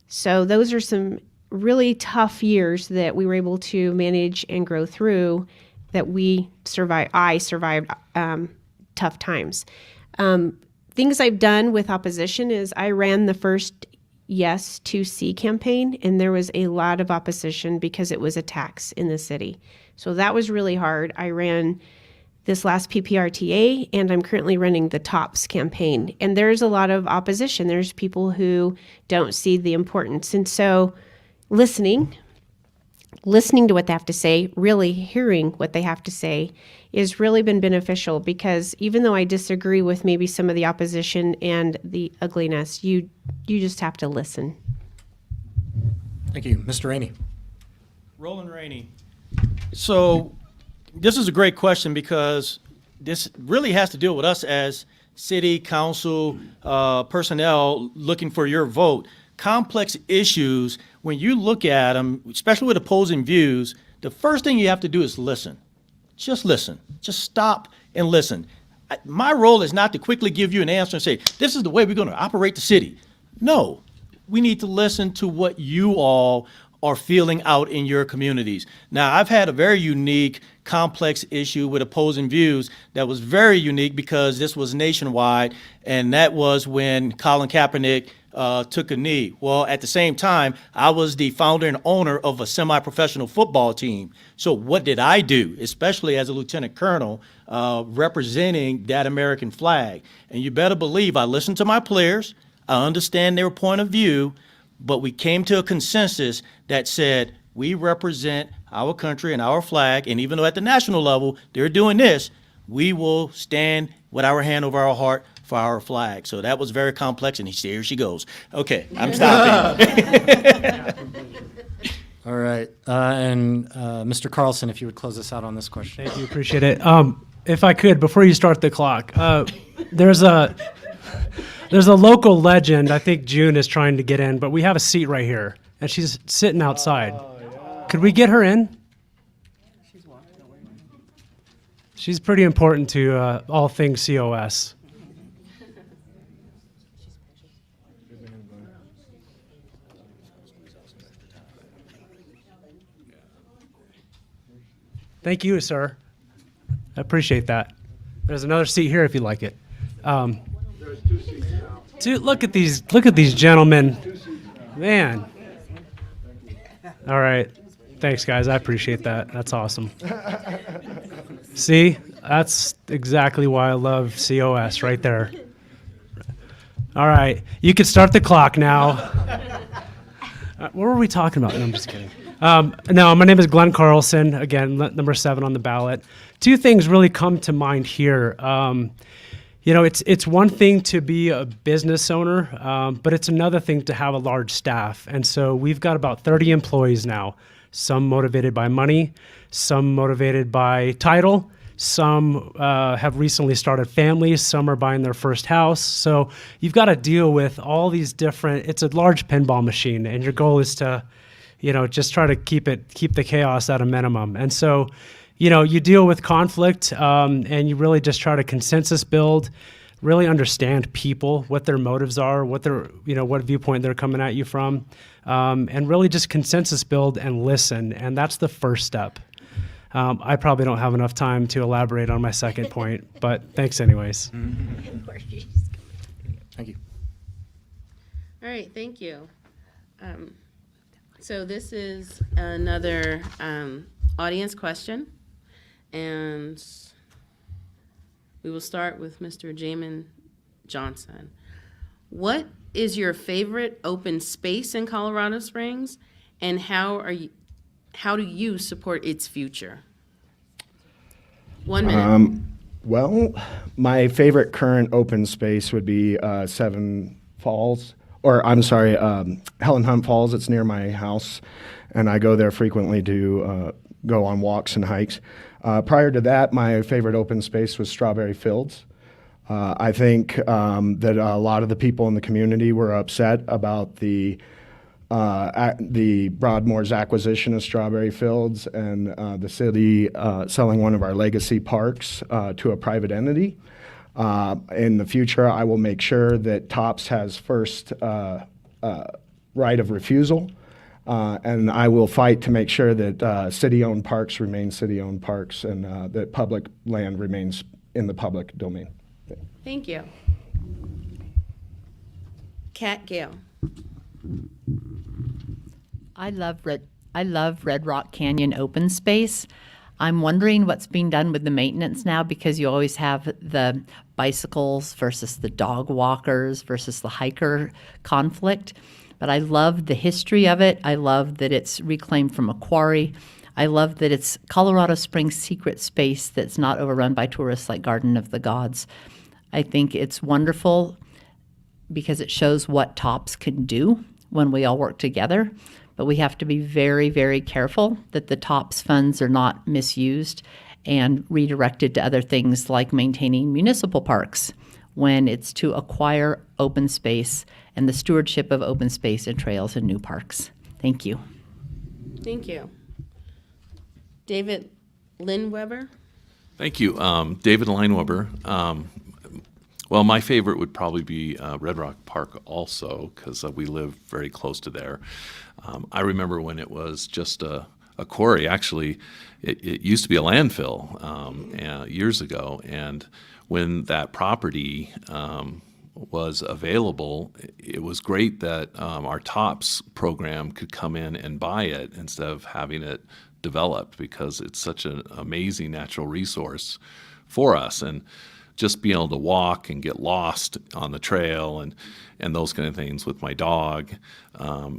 Speaker 6: So those are some really tough years that we were able to manage and grow through, that we survived. I survived tough times. Things I've done with opposition is I ran the first Yes to C campaign, and there was a lot of opposition because it was a tax in the city. So that was really hard. I ran this last PPRTA, and I'm currently running the TOPS campaign. And there's a lot of opposition. There's people who don't see the importance. And so listening to what they have to say, really hearing what they have to say, has really been beneficial, because even though I disagree with maybe some of the opposition and the ugliness, you just have to listen.
Speaker 3: Thank you. Mr. Rainey.
Speaker 12: Roland Rainey. So this is a great question, because this really has to deal with us as city council personnel looking for your vote. Complex issues, when you look at them, especially with opposing views, the first thing you have to do is listen. Just listen. Just stop and listen. My role is not to quickly give you an answer and say, this is the way we're going to operate the city. No, we need to listen to what you all are feeling out in your communities. Now, I've had a very unique, complex issue with opposing views that was very unique, because this was nationwide, and that was when Colin Kaepernick took a knee. Well, at the same time, I was the founder and owner of a semi-professional football team. So what did I do, especially as a lieutenant colonel, representing that American flag? And you better believe I listened to my players, I understand their point of view, but we came to a consensus that said we represent our country and our flag, and even though at the national level they're doing this, we will stand with our hand over our heart for our flag. So that was very complex, and here she goes. Okay, I'm stopping.
Speaker 3: All right. And Mr. Carlson, if you would close us out on this question.
Speaker 5: Thank you, appreciate it. If I could, before you start the clock, there's a local legend. I think June is trying to get in, but we have a seat right here, and she's sitting outside. Could we get her in? She's pretty important to all things COS. Thank you, sir. I appreciate that. There's another seat here if you like it.
Speaker 9: There's 2 seats now.
Speaker 5: Dude, look at these gentlemen. Man. All right. Thanks, guys. I appreciate that. That's awesome. See, that's exactly why I love COS right there. All right. You can start the clock now. What were we talking about? No, I'm just kidding. No, my name is Glenn Carlson. Again, number 7 on the ballot. 2 things really come to mind here. It's one thing to be a business owner, but it's another thing to have a large staff. And so we've got about 30 employees now, some motivated by money, some motivated by title, some have recently started families, some are buying their first house. So you've got to deal with all these different, it's a large pinball machine, and your goal is to, just try to keep the chaos at a minimum. And so, you deal with conflict, and you really just try to consensus build, really understand people, what their motives are, what viewpoint they're coming at you from, and really just consensus build and listen. And that's the first step. I probably don't have enough time to elaborate on my second point, but thanks anyways.
Speaker 3: Thank you.
Speaker 4: All right, thank you. So this is another audience question, and we will start with Mr. Jamin Johnson. What is your favorite open space in Colorado Springs, and how do you support its future? 1 minute.
Speaker 9: Well, my favorite current open space would be Helen Hunt Falls. It's near my house, and I go there frequently to go on walks and hikes. Prior to that, my favorite open space was Strawberry Fields. I think that a lot of the people in the community were upset about the Broadmoor's acquisition of Strawberry Fields and the city selling one of our legacy parks to a private entity. In the future, I will make sure that TOPS has first right of refusal, and I will fight to make sure that city-owned parks remain city-owned parks and that public land remains in the public domain.
Speaker 4: Thank you. Kat Gale.
Speaker 8: I love Red Rock Canyon open space. I'm wondering what's being done with the maintenance now, because you always have the bicycles versus the dog walkers versus the hiker conflict. But I love the history of it. I love that it's reclaimed from a quarry. I love that it's Colorado Springs secret space that's not overrun by tourists like Garden of the Gods. I think it's wonderful because it shows what TOPS can do when we all work together. But we have to be very, very careful that the TOPS funds are not misused and redirected to other things like maintaining municipal parks when it's to acquire open space and the stewardship of open space and trails and new parks. Thank you.
Speaker 4: Thank you. David Lindweber.
Speaker 11: Thank you. David Lineweber. Well, my favorite would probably be Red Rock Park also, because we live very close to there. I remember when it was just a quarry. Actually, it used to be a landfill years ago, and when that property was available, it was great that our TOPS program could come in and buy it instead of having it developed, because it's such an amazing natural resource for us. And just being able to walk and get lost on the trail and those kind of things with my dog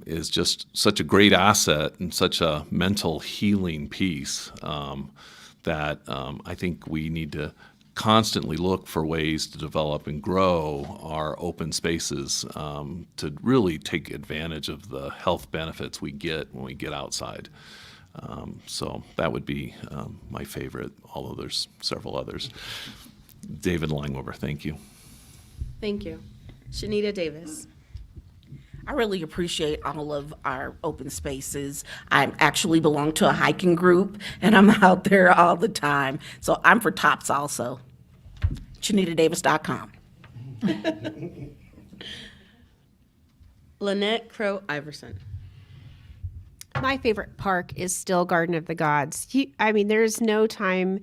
Speaker 11: is just such a great asset and such a mental healing piece that I think we need to constantly look for ways to develop and grow our open spaces to really take advantage of the health benefits we get when we get outside. So that would be my favorite, although there's several others. David Lineweber, thank you.
Speaker 4: Thank you. Shanita Davis.
Speaker 7: I really appreciate all of our open spaces. I actually belong to a hiking group, and I'm out there all the time. So I'm for TOPS also. ShanitaDavis.com.
Speaker 4: Lynette Crow Iverson.
Speaker 6: My favorite park is still Garden of the Gods. There's no time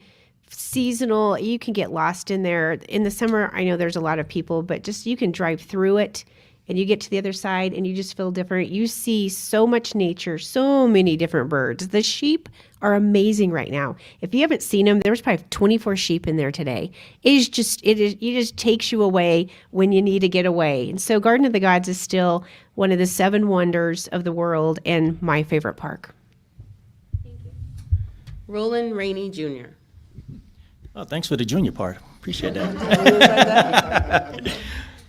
Speaker 6: seasonal. You can get lost in there. In the summer, I know there's a lot of people, but just you can drive through it and you get to the other side and you just feel different. You see so much nature, so many different birds. The sheep are amazing right now. If you haven't seen them, there's probably 24 sheep in there today. It just takes you away when you need to get away. And so Garden of the Gods is still one of the 7 wonders of the world and my favorite park.
Speaker 4: Thank you. Roland Rainey Jr.
Speaker 12: Oh, thanks for the junior part. Appreciate that.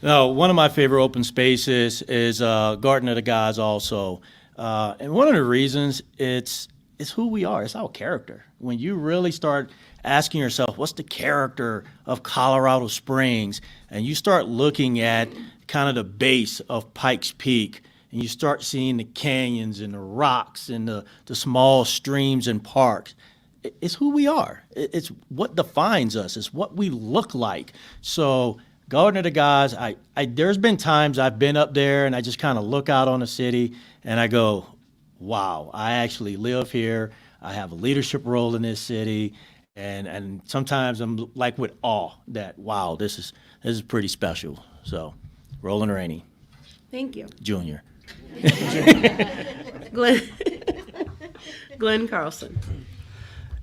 Speaker 12: No, one of my favorite open spaces is Garden of the Gods also. And one of the reasons it's who we are. It's our character. When you really start asking yourself, what's the character of Colorado Springs? And you start looking at kind of the base of Pikes Peak, and you start seeing the canyons and the rocks and the small streams and parks. It's who we are. It's what defines us. It's what we look like. So Garden of the Gods, there's been times I've been up there and I just kind of look out on the city and I go, wow, I actually live here. I have a leadership role in this city. And sometimes I'm like with awe that, wow, this is pretty special. So Roland Rainey.
Speaker 4: Thank you.
Speaker 12: Junior.
Speaker 4: Glenn Carlson.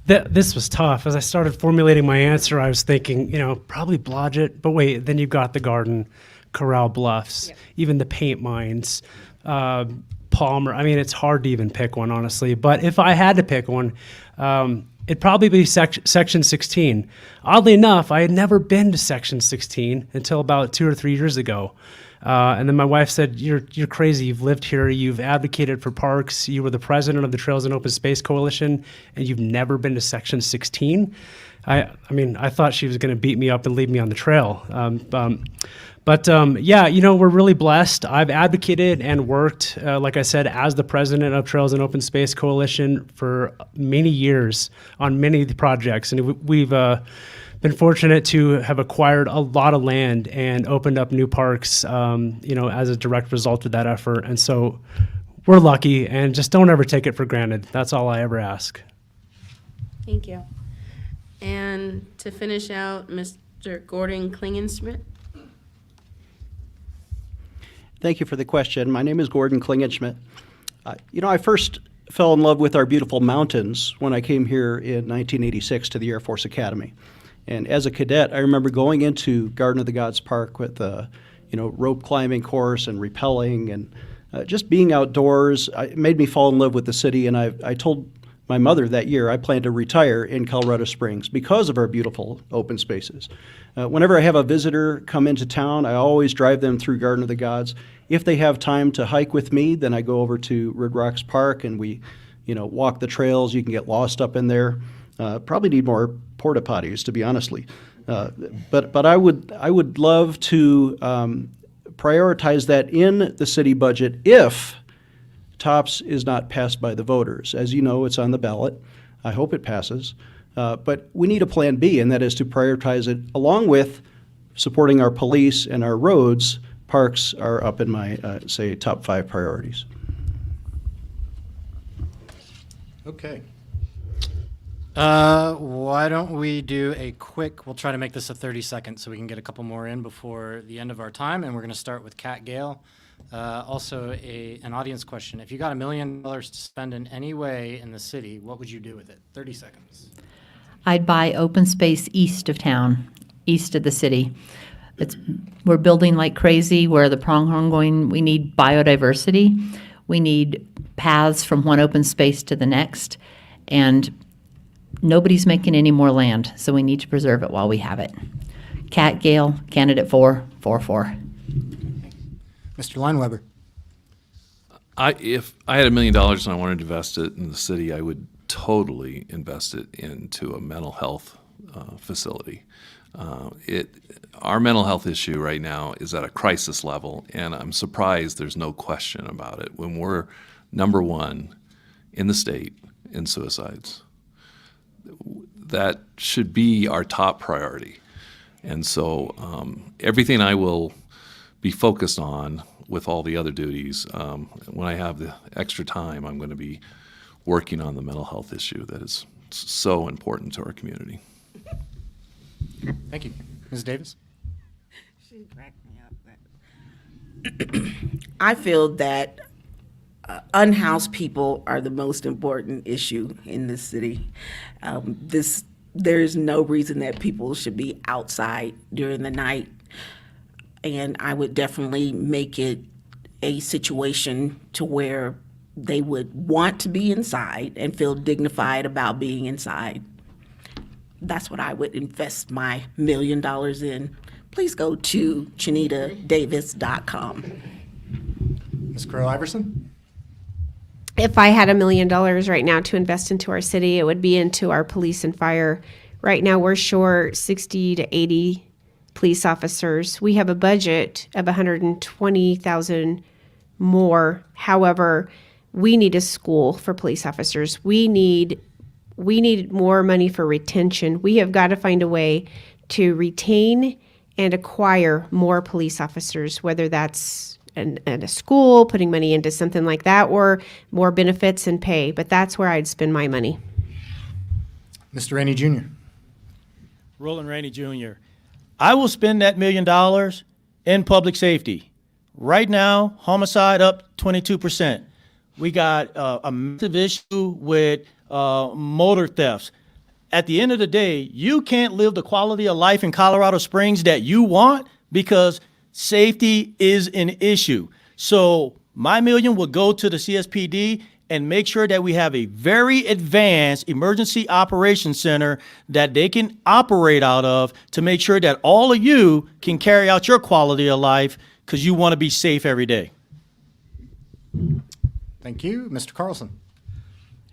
Speaker 5: This was tough. As I started formulating my answer, I was thinking, probably Blodgett, but wait, then you've got the garden, Corral Bluffs, even the paint mines, Palmer. It's hard to even pick one, honestly. But if I had to pick one, it'd probably be Section 16. Oddly enough, I had never been to Section 16 until about 2 or 3 years ago. And then my wife said, you're crazy. You've lived here. You've advocated for parks. You were the president of the Trails and Open Space Coalition, and you've never been to Section 16. I mean, I thought she was going to beat me up and leave me on the trail. Yeah, you know, we're really blessed. I've advocated and worked, like I said, as the president of Trails and Open Space Coalition for many years on many projects. And we've been fortunate to have acquired a lot of land and opened up new parks, you know, as a direct result of that effort. And so we're lucky, and just don't ever take it for granted. That's all I ever ask.
Speaker 4: Thank you. And to finish out, Mr. Gordon Klingenschmidt.
Speaker 10: Thank you for the question. My name is Gordon Klingenschmidt. You know, I first fell in love with our beautiful mountains when I came here in 1986 to the Air Force Academy. And as a cadet, I remember going into Garden of the Gods Park with a, you know, rope climbing course and rappelling and just being outdoors. It made me fall in love with the city, and I told my mother that year I plan to retire in Colorado Springs because of our beautiful open spaces. Whenever I have a visitor come into town, I always drive them through Garden of the Gods. If they have time to hike with me, then I go over to Red Rocks Park and we, you know, walk the trails. You can get lost up in there. Probably need more porta potties, to be honestly. But I would love to prioritize that in the city budget if TOPS is not passed by the voters. As you know, it's on the ballot. I hope it passes. But we need a plan B, and that is to prioritize it along with supporting our police and our roads. Parks are up in my, say, top 5 priorities.
Speaker 3: Okay. Why don't we do a quick, we'll try to make this a 30-second so we can get a couple more in before the end of our time, and we're going to start with Kat Gale. Also, an audience question. If you got $1 million to spend in any way in the city, what would you do with it? 30 seconds.
Speaker 8: I'd buy open space east of town, east of the city. We're building like crazy. Where the pronghorn going, we need biodiversity. We need paths from one open space to the next. And nobody's making any more land, so we need to preserve it while we have it. Kat Gale, candidate 444.
Speaker 3: Mr. Lineweber.
Speaker 11: If I had $1 million and I wanted to invest it in the city, I would totally invest it into a mental health facility. Our mental health issue right now is at a crisis level, and I'm surprised there's no question about it when we're number 1 in the state in suicides. That should be our top priority. And so everything I will be focused on with all the other duties, when I have the extra time, I'm going to be working on the mental health issue that is so important to our community.
Speaker 3: Thank you. Ms. Davis?
Speaker 7: She cracked me up. I feel that unhoused people are the most important issue in this city. There's no reason that people should be outside during the night, and I would definitely make it a situation to where they would want to be inside and feel dignified about being inside. That's what I would invest my $1 million in. Please go to ChanitaDavis.com.
Speaker 3: Ms. Crow-Iverson?
Speaker 6: If I had $1 million right now to invest into our city, it would be into our police and fire. Right now, we're short 60 to 80 police officers. We have a budget of 120,000 more. However, we need a school for police officers. We need more money for retention. We have got to find a way to retain and acquire more police officers, whether that's at a school, putting money into something like that, or more benefits and pay. But that's where I'd spend my money.
Speaker 3: Mr. Rainey Jr.
Speaker 12: Roland Rainey Jr. I will spend that $1 million in public safety. Right now, homicide up 22%. We got a massive issue with motor thefts. At the end of the day, you can't live the quality of life in Colorado Springs that you want because safety is an issue. So my $1 million will go to the CSPD and make sure that we have a very advanced emergency operations center that they can operate out of to make sure that all of you can carry out your quality of life because you want to be safe every day.
Speaker 3: Thank you. Mr. Carlson.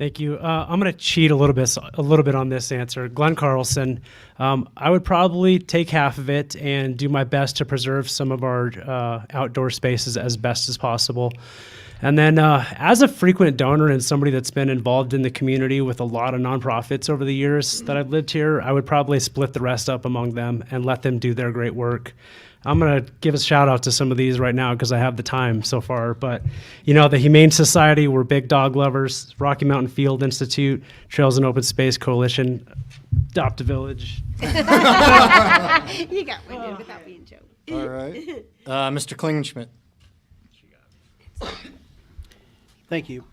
Speaker 5: Thank you. I'm going to cheat a little bit on this answer. Glenn Carlson, I would probably take half of it and do my best to preserve some of our outdoor spaces as best as possible. And then as a frequent donor and somebody that's been involved in the community with a lot of nonprofits over the years that I've lived here, I would probably split the rest up among them and let them do their great work. I'm going to give a shout out to some of these right now because I have the time so far. But, you know, the Humane Society, we're big dog lovers, Rocky Mountain Field Institute, Trails and Open Space Coalition, Adopt a Village.
Speaker 6: You got one without being choked.
Speaker 3: All right. Mr. Klingenschmidt.
Speaker 10: Thank you.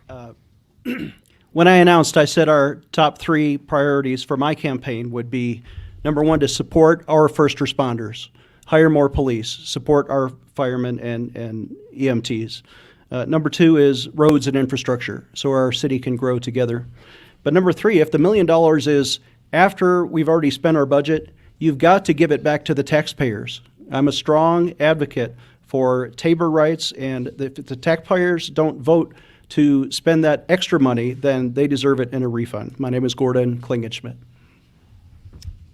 Speaker 10: When I announced, I said our top 3 priorities for my campaign would be, number 1, to support our first responders, hire more police, support our firemen and EMTs. Number 2 is roads and infrastructure, so our city can grow together. But number 3, if the $1 million is after we've already spent our budget, you've got to give it back to the taxpayers. I'm a strong advocate for Tabor rights, and if the taxpayers don't vote to spend that extra money, then they deserve it in a refund. My name is Gordon Klingenschmidt.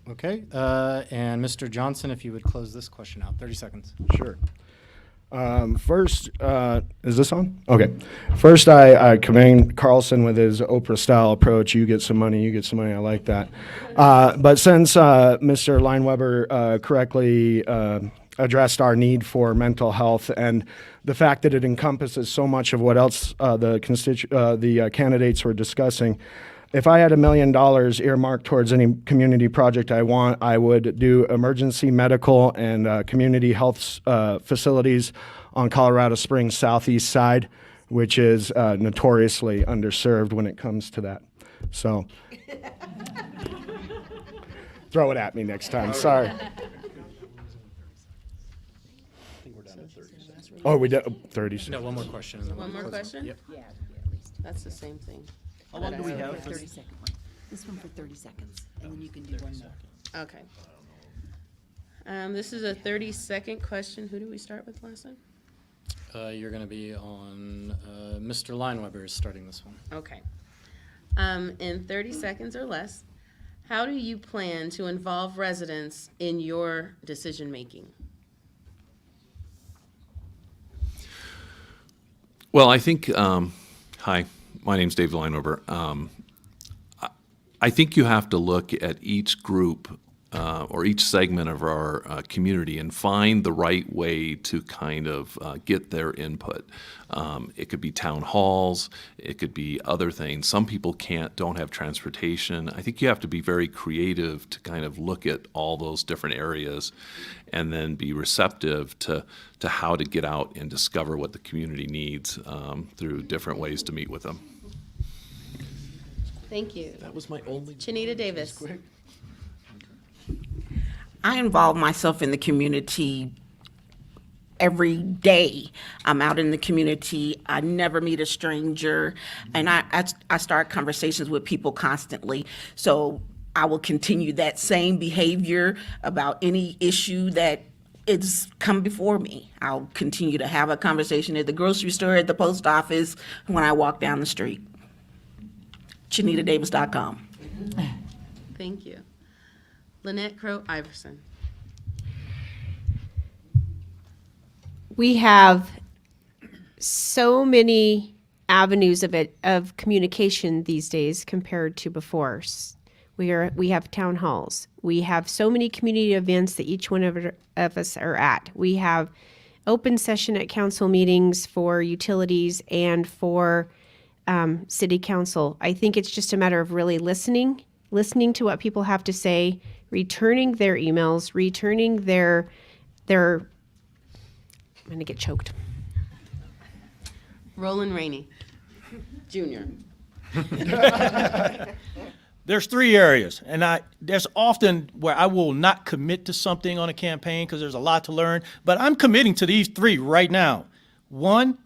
Speaker 3: Okay. And Mr. Johnson, if you would close this question out. 30 seconds.
Speaker 9: Sure. First, is this on? Okay. First, I commend Carlson with his Oprah-style approach. You get some money, you get some money. I like that. But since Mr. Lineweber correctly addressed our need for mental health and the fact that it encompasses so much of what else the candidates were discussing, if I had $1 million earmarked towards any community project I want, I would do emergency medical and community health facilities on Colorado Springs southeast side, which is notoriously underserved when it comes to that. So throw it at me next time. Sorry. Oh, we did 30.
Speaker 3: No, one more question. And then
Speaker 4: One
Speaker 3: we'll
Speaker 4: more
Speaker 3: close it.
Speaker 4: question?
Speaker 3: Yep.
Speaker 4: That's the same thing.
Speaker 10: How long do we have?
Speaker 13: 30-second one. This one for 30 seconds, and then you can do one more.
Speaker 4: Okay. This is a 30-second question. Who did we start with last time?
Speaker 3: You're going to be on Mr. Lineweber is starting this one.
Speaker 4: Okay. In 30 seconds or less, how do you plan to involve residents in your decision-making?
Speaker 11: Well, I think, hi, my name's Dave Lineweber. I think you have to look at each group or each segment of our community and find the right way to kind of get their input. It could be town halls, it could be other things. Some people don't have transportation. I think you have to be very creative to kind of look at all those different areas and then be receptive to how to get out and discover what the community needs through different ways to meet with them.
Speaker 4: Thank you.
Speaker 11: That was my only.
Speaker 4: Chinita Davis.
Speaker 7: I involve myself in the community every day. I'm out in the community. I never meet a stranger, and I start conversations with people constantly. So I will continue that same behavior about any issue that it's come before me. I'll continue to have a conversation at the grocery store, at the post office, when I walk down the street. ChinitaDavis.com.
Speaker 4: Thank you. Lynette Crow Iverson.
Speaker 6: We have so many avenues of communication these days compared to before. We have town halls. We have so many community events that each one of us are at. We have open session at council meetings for utilities and for city council. I think it's just a matter of really listening to what people have to say, returning their emails, returning their I'm going to get choked.
Speaker 4: Roland Rainey, Jr.
Speaker 12: There's 3 areas, and there's often where I will not commit to something on a campaign because there's a lot to learn, but I'm committing to these 3 right now. 1,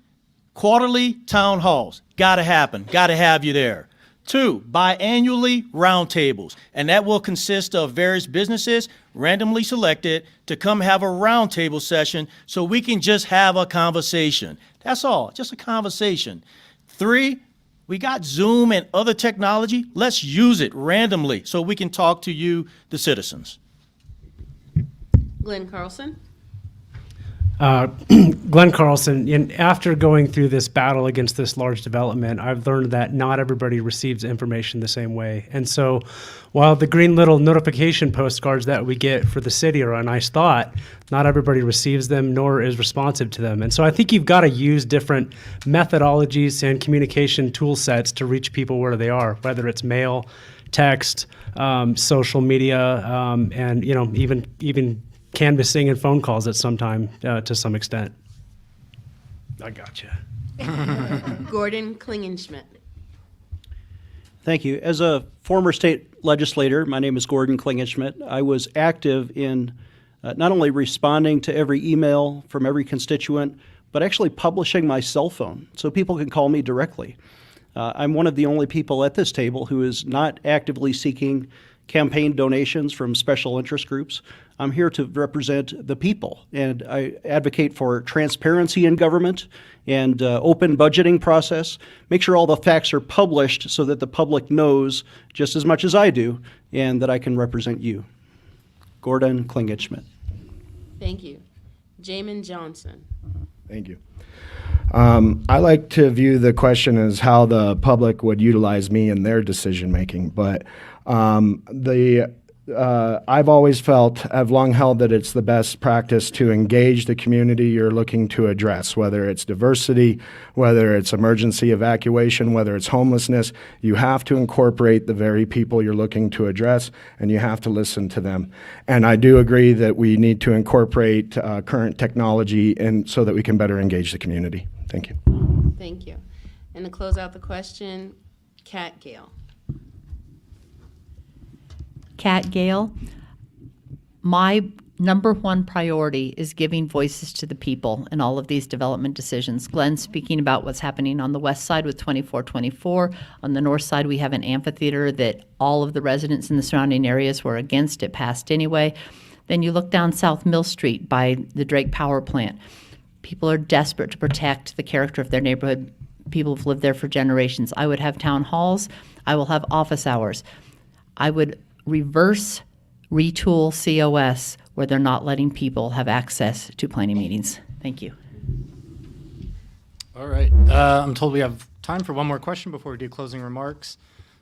Speaker 12: quarterly town halls. Gotta happen. Gotta have you there. 2, biannually roundtables, and that will consist of various businesses randomly selected to come have a roundtable session so we can just have a conversation. That's all, just a conversation. 3, We got Zoom and other technology. Let's use it randomly so we can talk to you, the citizens.
Speaker 4: Glenn Carlson.
Speaker 5: Glenn Carlson, after going through this battle against this large development, I've learned that not everybody receives information the same way. And so while the green little notification postcards that we get for the city are a nice thought, not everybody receives them nor is responsive to them. And so I think you've got to use different methodologies and communication tool sets to reach people where they are, whether it's mail, text, social media, and even canvassing and phone calls at some time to some extent. I gotcha.
Speaker 4: Gordon Klingenschmidt.
Speaker 10: Thank you. As a former state legislator, my name is Gordon Klingenschmidt. I was active in not only responding to every email from every constituent, but actually publishing my cell phone so people can call me directly. I'm one of the only people at this table who is not actively seeking campaign donations from special interest groups. I'm here to represent the people, and I advocate for transparency in government and open budgeting process. Make sure all the facts are published so that the public knows just as much as I do, and that I can represent you. Gordon Klingenschmidt.
Speaker 4: Thank you. Jamin Johnson.
Speaker 9: Thank you. I like to view the question as how the public would utilize me in their decision making, but I've always felt, I've long held that it's the best practice to engage the community you're looking to address, whether it's diversity, whether it's emergency evacuation, whether it's homelessness. You have to incorporate the very people you're looking to address, and you have to listen to them. And I do agree that we need to incorporate current technology so that we can better engage the community. Thank you.
Speaker 4: Thank you. And to close out the question, Kat Gale.
Speaker 8: Kat Gale, my number one priority is giving voices to the people in all of these development decisions. Glenn's speaking about what's happening on the west side with 2424. On the north side, we have an amphitheater that all of the residents in the surrounding areas were against. It passed anyway. Then you look down South Mill Street by the Drake Power Plant. People are desperate to protect the character of their neighborhood. People have lived there for generations. I would have town halls. I will have office hours. I would reverse retool COS where they're not letting people have access to planning meetings. Thank you.
Speaker 3: All right. I'm told we have time for one more question before we do closing remarks.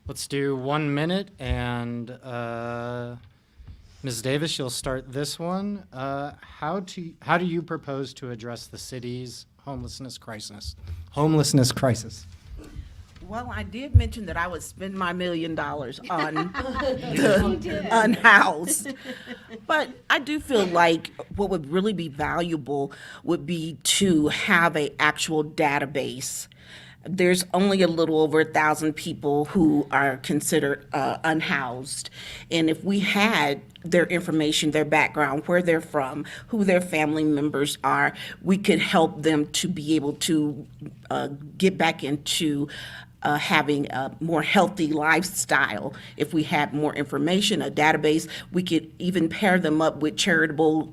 Speaker 3: Let's do 1 minute, and Ms. Davis, you'll start this one. How do you propose to address the city's homelessness crisis?
Speaker 7: Well, I did mention that I would spend my $1 million on the unhoused. But I do feel like what would really be valuable would be to have an actual database. There's only a little over 1,000 people who are considered unhoused. And if we had their information, their background, where they're from, who their family members are, we could help them to be able to get back into having a more healthy lifestyle. If we had more information, a database, we could even pair them up with charitable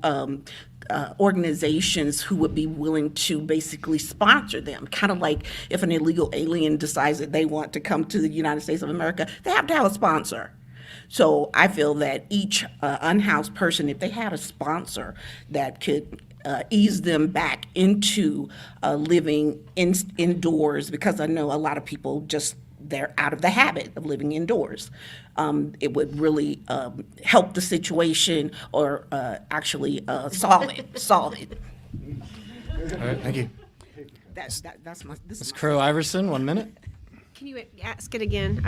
Speaker 7: organizations who would be willing to basically sponsor them. Kind of like if an illegal alien decides that they want to come to the United States of America, they have to have a sponsor. So I feel that each unhoused person, if they had a sponsor that could ease them back into living indoors, because I know a lot of people just, they're out of the habit of living indoors. It would really help the situation, or actually solve it.
Speaker 3: All right, thank you.
Speaker 7: That's my.
Speaker 3: Ms. Crow Iverson, 1 minute.
Speaker 6: Can you ask it again?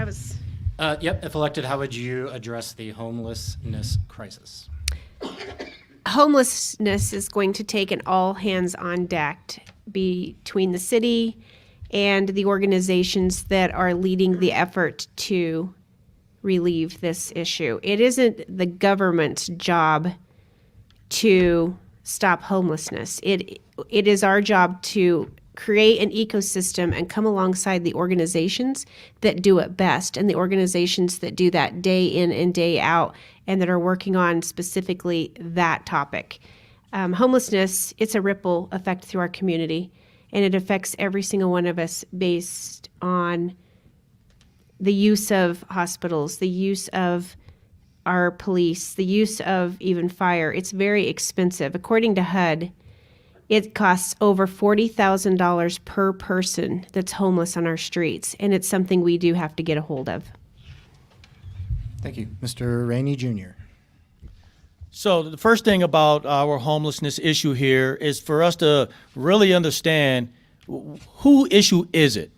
Speaker 3: Yep, if elected, how would you address the homelessness crisis?
Speaker 6: Homelessness is going to take an all hands on deck between the city and the organizations that are leading the effort to relieve this issue. It isn't the government's job to stop homelessness. It is our job to create an ecosystem and come alongside the organizations that do it best, and the organizations that do that day in and day out, and that are working on specifically that topic. Homelessness, it's a ripple effect through our community, and it affects every single one of us based on the use of hospitals, the use of our police, the use of even fire, it's very expensive. According to HUD, it costs over $40,000 per person that's homeless on our streets, and it's something we do have to get a hold of.
Speaker 3: Thank you. Mr. Rainey Jr.
Speaker 12: So the first thing about our homelessness issue here is for us to really understand who issue is it?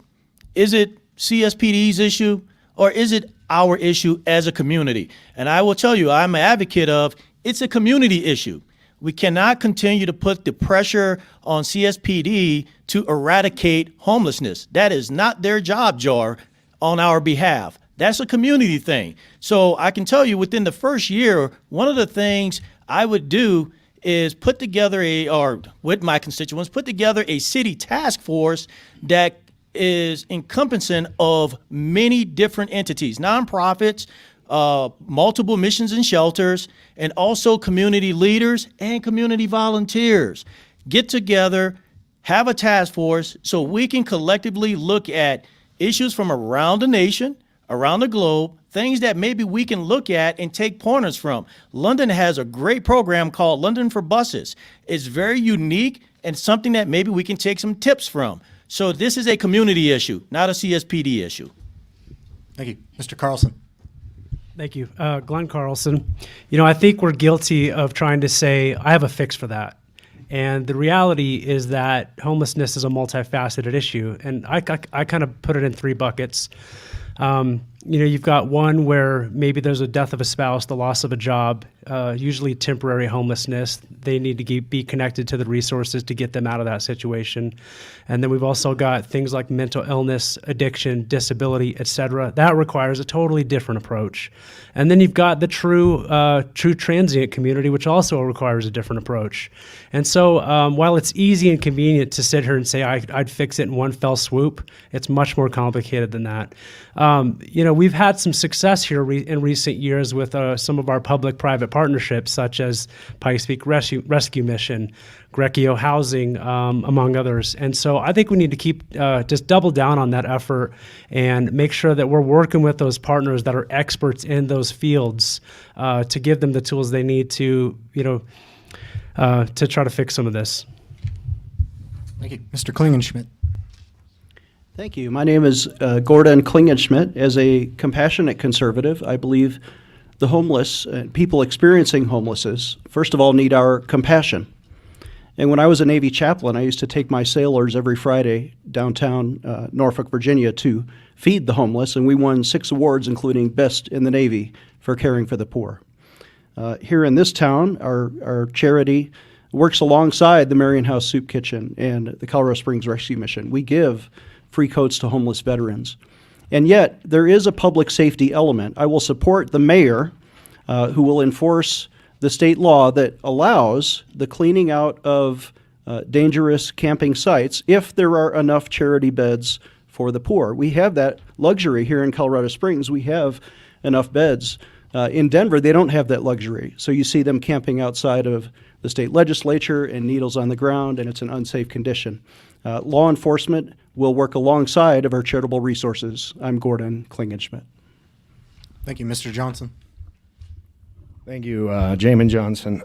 Speaker 12: Is it CSPD's issue or is it our issue as a community? And I will tell you, I'm an advocate of it's a community issue. We cannot continue to put the pressure on CSPD to eradicate homelessness. That is not their job, Jar, on our behalf. That's a community thing. So I can tell you within the first year, one of the things I would do is put together with my constituents, put together a city task force that is encompassing of many different entities, nonprofits, multiple missions and shelters, and also community leaders and community volunteers. Get together, have a task force so we can collectively look at issues from around the nation, around the globe, things that maybe we can look at and take pointers from. London has a great program called London for Buses. It's very unique and something that maybe we can take some tips from. So this is a community issue, not a CSPD issue.
Speaker 3: Thank you. Mr. Carlson.
Speaker 5: Thank you. Glenn Carlson. You know, I think we're guilty of trying to say, I have a fix for that. And the reality is that homelessness is a multifaceted issue. And I kind of put it in three buckets. You know, you've got one where maybe there's a death of a spouse, the loss of a job, usually temporary homelessness. They need to be connected to the resources to get them out of that situation. And then we've also got things like mental illness, addiction, disability, et cetera. That requires a totally different approach. And then you've got the true transient community, which also requires a different approach. And so while it's easy and convenient to sit here and say I'd fix it in one fell swoop, it's much more complicated than that. You know, we've had some success here in recent years with some of our public-private partnerships, such as Pikes Peak Rescue Mission, Grecio Housing, among others. And so I think we need to keep just double down on that effort and make sure that we're working with those partners that are experts in those fields to give them the tools they need to, you know, to try to fix some of this.
Speaker 3: Thank you. Mr. Klingenschmidt.
Speaker 10: Thank you. My name is Gordon Klingenschmidt. As a compassionate conservative, I believe the homeless and people experiencing homelessness, first of all, need our compassion. And when I was a Navy chaplain, I used to take my sailors every Friday downtown Norfolk, Virginia, to feed the homeless, and we won 6 awards, including Best in the Navy for caring for the poor. Here in this town, our charity works alongside the Marion House Soup Kitchen and the Colorado Springs Rescue Mission. We give free coats to homeless veterans. And yet, there is a public safety element. I will support the mayor who will enforce the state law that allows the cleaning out of dangerous camping sites if there are enough charity beds for the poor. We have that luxury here in Colorado Springs. We have enough beds. In Denver, they don't have that luxury. So you see them camping outside of the state legislature and needles on the ground, and it's an unsafe condition. Law enforcement will work alongside of our charitable resources. I'm Gordon Klingenschmidt.
Speaker 3: Thank you. Mr. Johnson.
Speaker 9: Thank you, Jamin Johnson.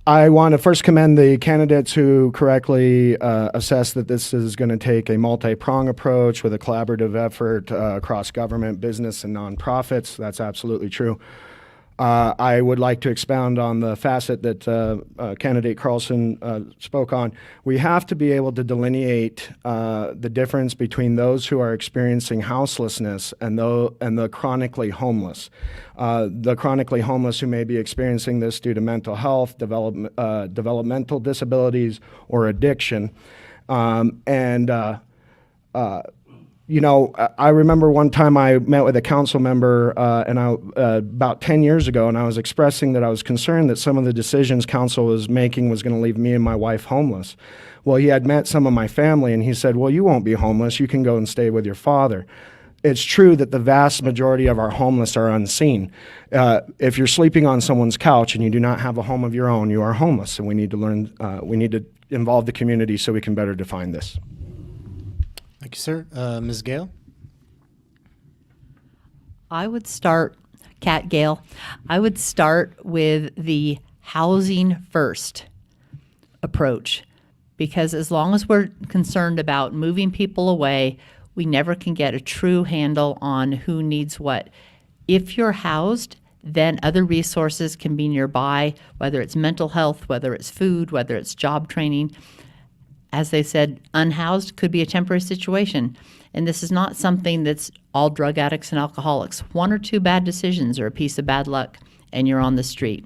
Speaker 9: I want to first commend the candidates who correctly assess that this is going to take a multi-prong approach with a collaborative effort across government, business, and nonprofits. That's absolutely true. I would like to expound on the facet that candidate Carlson spoke on. We have to be able to delineate the difference between those who are experiencing houselessness and the chronically homeless. The chronically homeless who may be experiencing this due to mental health, developmental disabilities, or addiction. You know, I remember one time I met with a council member about 10 years ago, and I was expressing that I was concerned that some of the decisions council was making was going to leave me and my wife homeless. Well, he had met some of my family, and he said, well, you won't be homeless. You can go and stay with your father. It's true that the vast majority of our homeless are unseen. If you're sleeping on someone's couch and you do not have a home of your own, you are homeless, and we need to involve the community so we can better define this.
Speaker 3: Thank you, sir. Ms. Gale?
Speaker 8: I would start, Kat Gale, I would start with the housing first approach, because as long as we're concerned about moving people away, we never can get a true handle on who needs what. If you're housed, then other resources can be nearby, whether it's mental health, whether it's food, whether it's job training. As they said, unhoused could be a temporary situation. And this is not something that's all drug addicts and alcoholics. One or two bad decisions or a piece of bad luck, and you're on the street.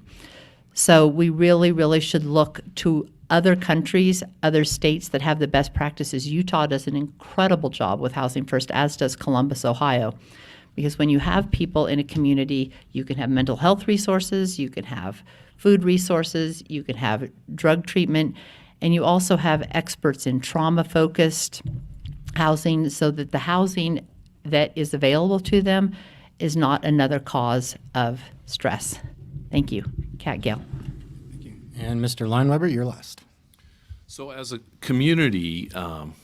Speaker 8: So we really, really should look to other countries, other states that have the best practices. Utah does an incredible job with Housing First, as does Columbus, Ohio. Because when you have people in a community, you can have mental health resources, you can have food resources, you can have drug treatment, and you also have experts in trauma-focused housing, so that the housing that is available to them is not another cause of stress. Thank you. Kat Gale.
Speaker 3: And Mr. Lineweber, you're last.
Speaker 11: So as a community,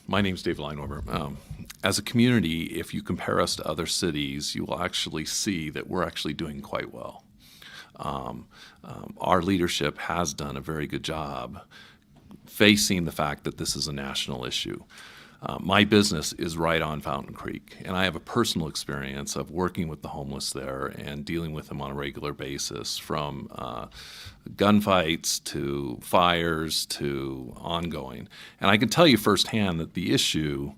Speaker 11: my name's Dave Lineweber. As a community, if you compare us to other cities, you will actually see that we're actually doing quite well. Our leadership has done a very good job facing the fact that this is a national issue. My business is right on Fountain Creek, and I have a personal experience of working with the homeless there and dealing with them on a regular basis, from gunfights to fires to ongoing. And I can tell you firsthand that the issue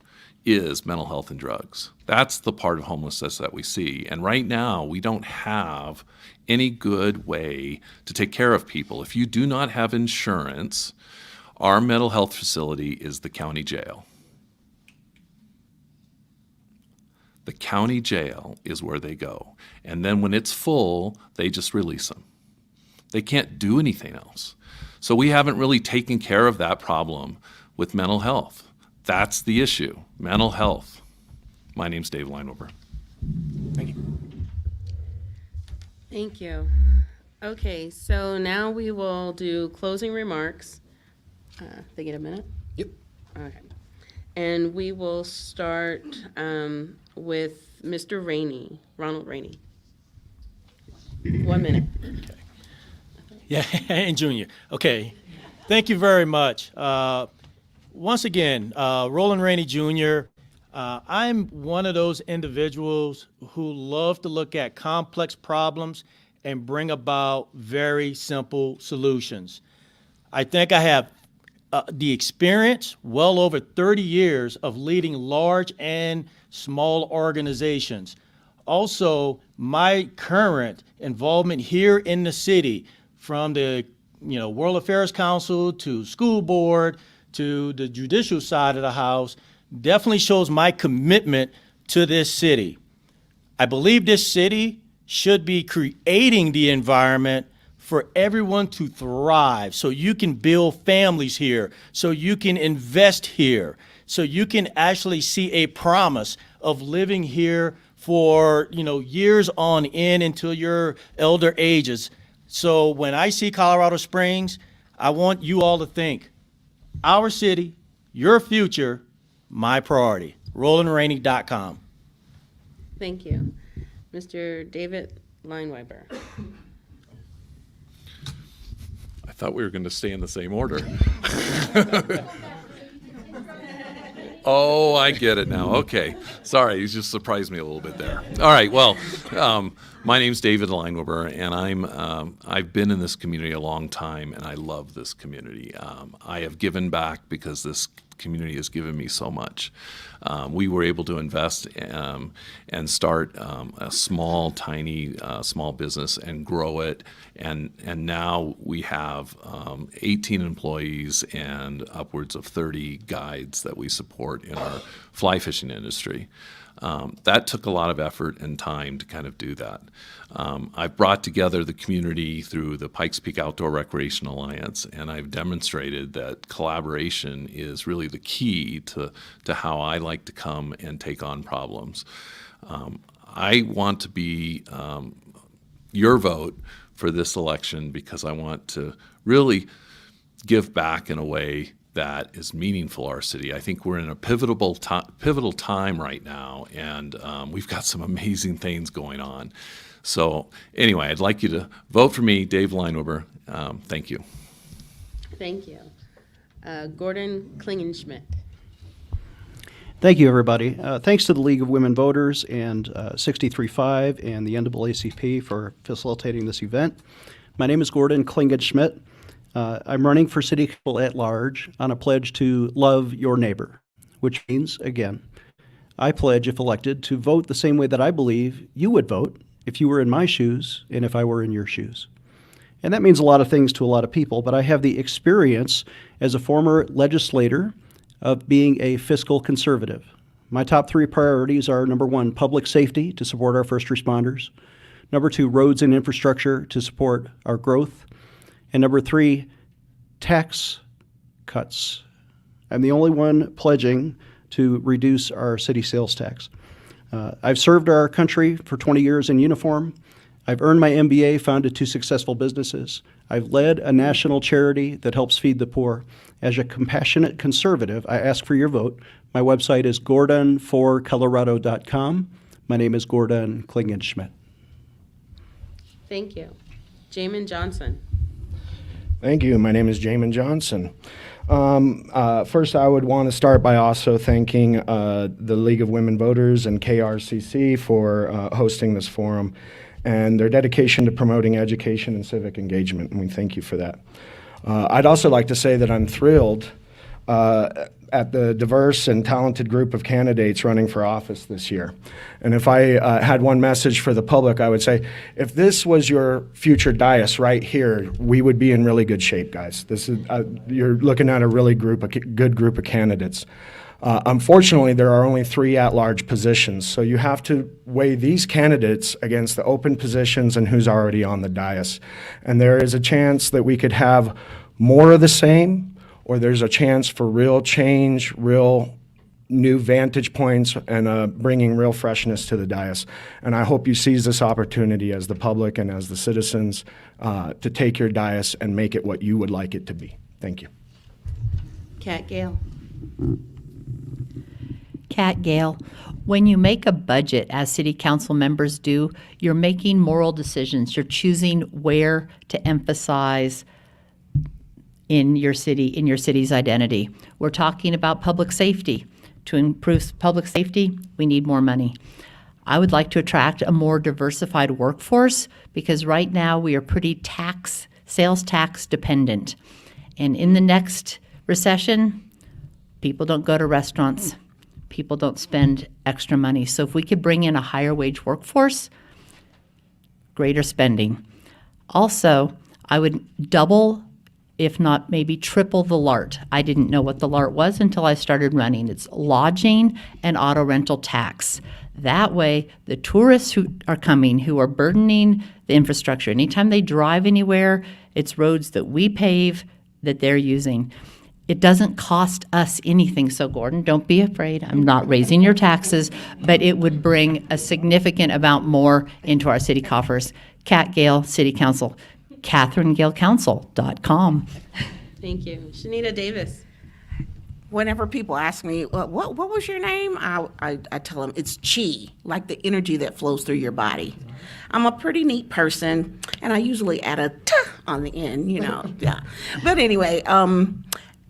Speaker 11: is mental health and drugs. That's the part of homelessness that we see. And right now, we don't have any good way to take care of people. If you do not have insurance, our mental health facility is the county jail. The county jail is where they go. And then when it's full, they just release them. They can't do anything else. So we haven't really taken care of that problem with mental health. That's the issue, mental health. My name's Dave Lineweber.
Speaker 3: Thank you.
Speaker 4: Thank you. Okay, so now we will do closing remarks. They get a minute?
Speaker 3: Yep.
Speaker 4: Okay. And we will start with Mr. Rainey, Ronald Rainey. 1 minute.
Speaker 12: Yeah, and Junior. Okay. Thank you very much. Once again, Roland Rainey Jr., I'm one of those individuals who love to look at complex problems and bring about very simple solutions. I think I have the experience, well over 30 years of leading large and small organizations. Also, my current involvement here in the city, from the World Affairs Council to school board to the judicial side of the house, definitely shows my commitment to this city. I believe this city should be creating the environment for everyone to thrive, so you can build families here, so you can invest here, so you can actually see a promise of living here for years on end until your elder ages. So when I see Colorado Springs, I want you all to think, our city, your future, my priority. RolandRainey.com.
Speaker 4: Thank you. Mr. David Lineweber.
Speaker 11: I thought we were going to stay in the same order. Oh, I get it now. Okay. Sorry, you just surprised me a little bit there. All right. Well, my name's David Lineweber, and I've been in this community a long time, and I love this community. I have given back because this community has given me so much. We were able to invest and start a small, tiny, small business and grow it, and now we have 18 employees and upwards of 30 guides that we support in our fly fishing industry. That took a lot of effort and time to kind of do that. I've brought together the community through the Pikes Peak Outdoor Recreation Alliance, and I've demonstrated that collaboration is really the key to how I like to come and take on problems. I want to be your vote for this election because I want to really give back in a way that is meaningful to our city. I think we're in a pivotal time right now, and we've got some amazing things going on. So anyway, I'd like you to vote for me, Dave Lineweber. Thank you.
Speaker 4: Thank you. Gordon Klingenschmidt.
Speaker 10: Thank you, everybody. Thanks to the League of Women Voters and Sixty35 and the NAACP for facilitating this event. My name is Gordon Klingenschmidt. I'm running for city council at large on a pledge to love your neighbor, which means, again, I pledge, if elected, to vote the same way that I believe you would vote if you were in my shoes and if I were in your shoes. And that means a lot of things to a lot of people, but I have the experience as a former legislator of being a fiscal conservative. My top 3 priorities are, number 1, public safety to support our first responders. Number 2, roads and infrastructure to support our growth. And number 3, tax cuts. I'm the only one pledging to reduce our city sales tax. I've served our country for 20 years in uniform. I've earned my MBA, founded 2 successful businesses. I've led a national charity that helps feed the poor. As a compassionate conservative, I ask for your vote. My website is gordonforcolorado.com. My name is Gordon Klingenschmidt.
Speaker 4: Thank you. Jamin Johnson.
Speaker 9: Thank you. My name is Jamin Johnson. First, I would want to start by also thanking the League of Women Voters and KRCC for hosting this forum and their dedication to promoting education and civic engagement, and we thank you for that. I'd also like to say that I'm thrilled at the diverse and talented group of candidates running for office this year. And if I had one message for the public, I would say, if this was your future dais right here, we would be in really good shape, guys. This is you're looking at a really good group of candidates. Unfortunately, there are only 3 at-large positions, so you have to weigh these candidates against the open positions and who's already on the dais. And there is a chance that we could have more of the same, or there's a chance for real change, real new vantage points, and bringing real freshness to the dais. And I hope you seize this opportunity as the public and as the citizens to take your dais and make it what you would like it to be. Thank you.
Speaker 4: Kat Gale.
Speaker 8: Kat Gale, when you make a budget, as city council members do, you're making moral decisions. You're choosing where to emphasize in your city's identity. We're talking about public safety. To improve public safety, we need more money. I would like to attract a more diversified workforce because right now we are pretty sales tax dependent. And in the next recession, people don't go to restaurants. People don't spend extra money. So if we could bring in a higher wage workforce, greater spending. Also, I would double, if not maybe triple the LART. I didn't know what the LART was until I started running. It's lodging and auto rental tax. That way, the tourists who are coming, who are burdening the infrastructure, anytime they drive anywhere, it's roads that we pave that they're using. It doesn't cost us anything. So, Gordon, don't be afraid. I'm not raising your taxes, but it would bring a significant amount more into our city coffers. Kat Gale, City Council. KatherineGaleCouncil.com.
Speaker 4: Thank you. Shanita Davis.
Speaker 7: Whenever people ask me, what was your name? I tell them it's chi, like the energy that flows through your body. I'm a pretty neat person, and I usually add a t on the end, yeah. But anyway,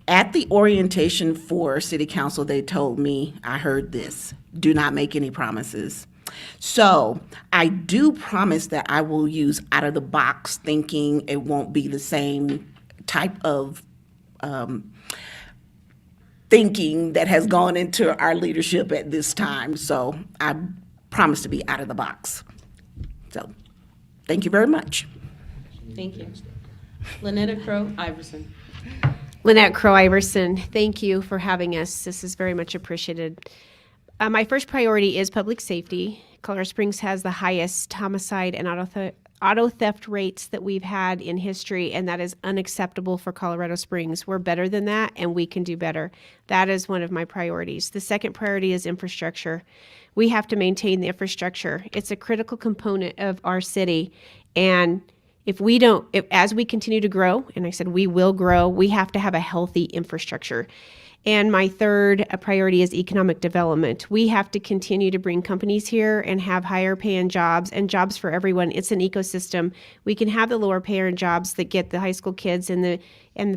Speaker 7: at the orientation for City Council, they told me, I heard this, do not make any promises. So I do promise that I will use out-of-the-box thinking. It won't be the same type of thinking that has gone into our leadership at this time. So I promise to be out of the box. So thank you very much.
Speaker 4: Thank you. Lynetta Crow Iverson.
Speaker 6: Lynette Crow Iverson, thank you for having us. This is very much appreciated. My first priority is public safety. Colorado Springs has the highest homicide and auto theft rates that we've had in history, and that is unacceptable for Colorado Springs. We're better than that, and we can do better. That is one of my priorities. The second priority is infrastructure. We have to maintain the infrastructure. It's a critical component of our city, and If we don't, as we continue to grow, and I said we will grow, we have to have a healthy infrastructure. And my third priority is economic development. We have to continue to bring companies here and have higher paying jobs and jobs for everyone. It's an ecosystem. We can have the lower paying jobs that get the high school kids and the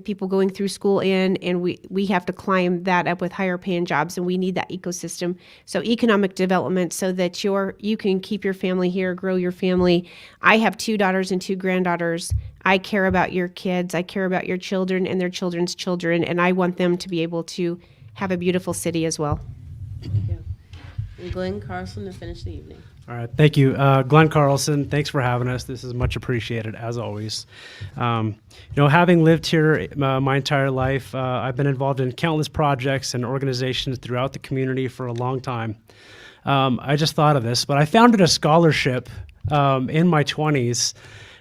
Speaker 6: people going through school in, and we have to climb that up with higher paying jobs, and we need that ecosystem. So economic development so that you can keep your family here, grow your family. I have 2 daughters and 2 granddaughters. I care about your kids. I care about your children and their children's children, and I want them to be able to have a beautiful city as well.
Speaker 4: Thank you. And Glenn Carlson to finish the evening.
Speaker 5: All right, thank you. Glenn Carlson, thanks for having us. This is much appreciated, as always. Having lived here my entire life, I've been involved in countless projects and organizations throughout the community for a long time. I just thought of this, but I founded a scholarship in my 20s.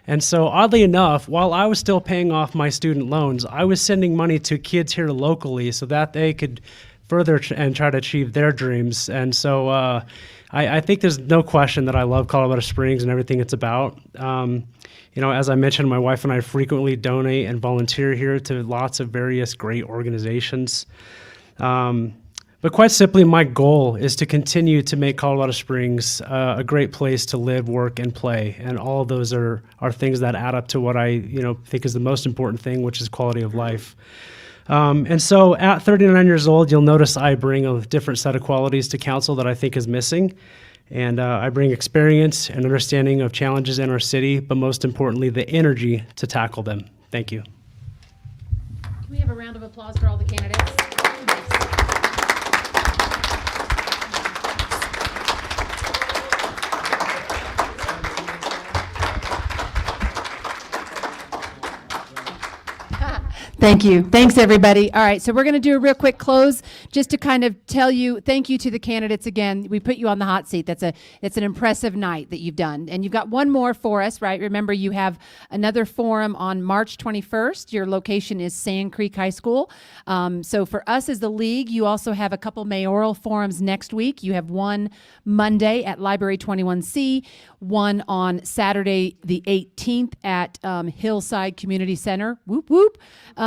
Speaker 5: And so oddly enough, while I was still paying off my student loans, I was sending money to kids here locally so that they could further and try to achieve their dreams. And so I think there's no question that I love Colorado Springs and everything it's about. As I mentioned, my wife and I frequently donate and volunteer here to lots of various great organizations. But quite simply, my goal is to continue to make Colorado Springs a great place to live, work, and play. And all of those are things that add up to what I think is the most important thing, which is quality of life. And so at 39 years old, you'll notice I bring a different set of qualities to council that I think is missing. And I bring experience and understanding of challenges in our city, but most importantly, the energy to tackle them. Thank you.
Speaker 2: Can we have a round of applause for all the candidates? Thank you. Thanks, everybody. All right, so we're going to do a real quick close just to kind of tell you thank you to the candidates again. We put you on the hot seat. It's an impressive night that you've done. And you've got one more for us, right? Remember, you have another forum on March 21st. Your location is Sand Creek High School. So for us as the league, you also have a couple mayoral forums next week. You have one Monday at Library 21C, one on Saturday the 18th at Hillside Community Center. Whoop, whoop.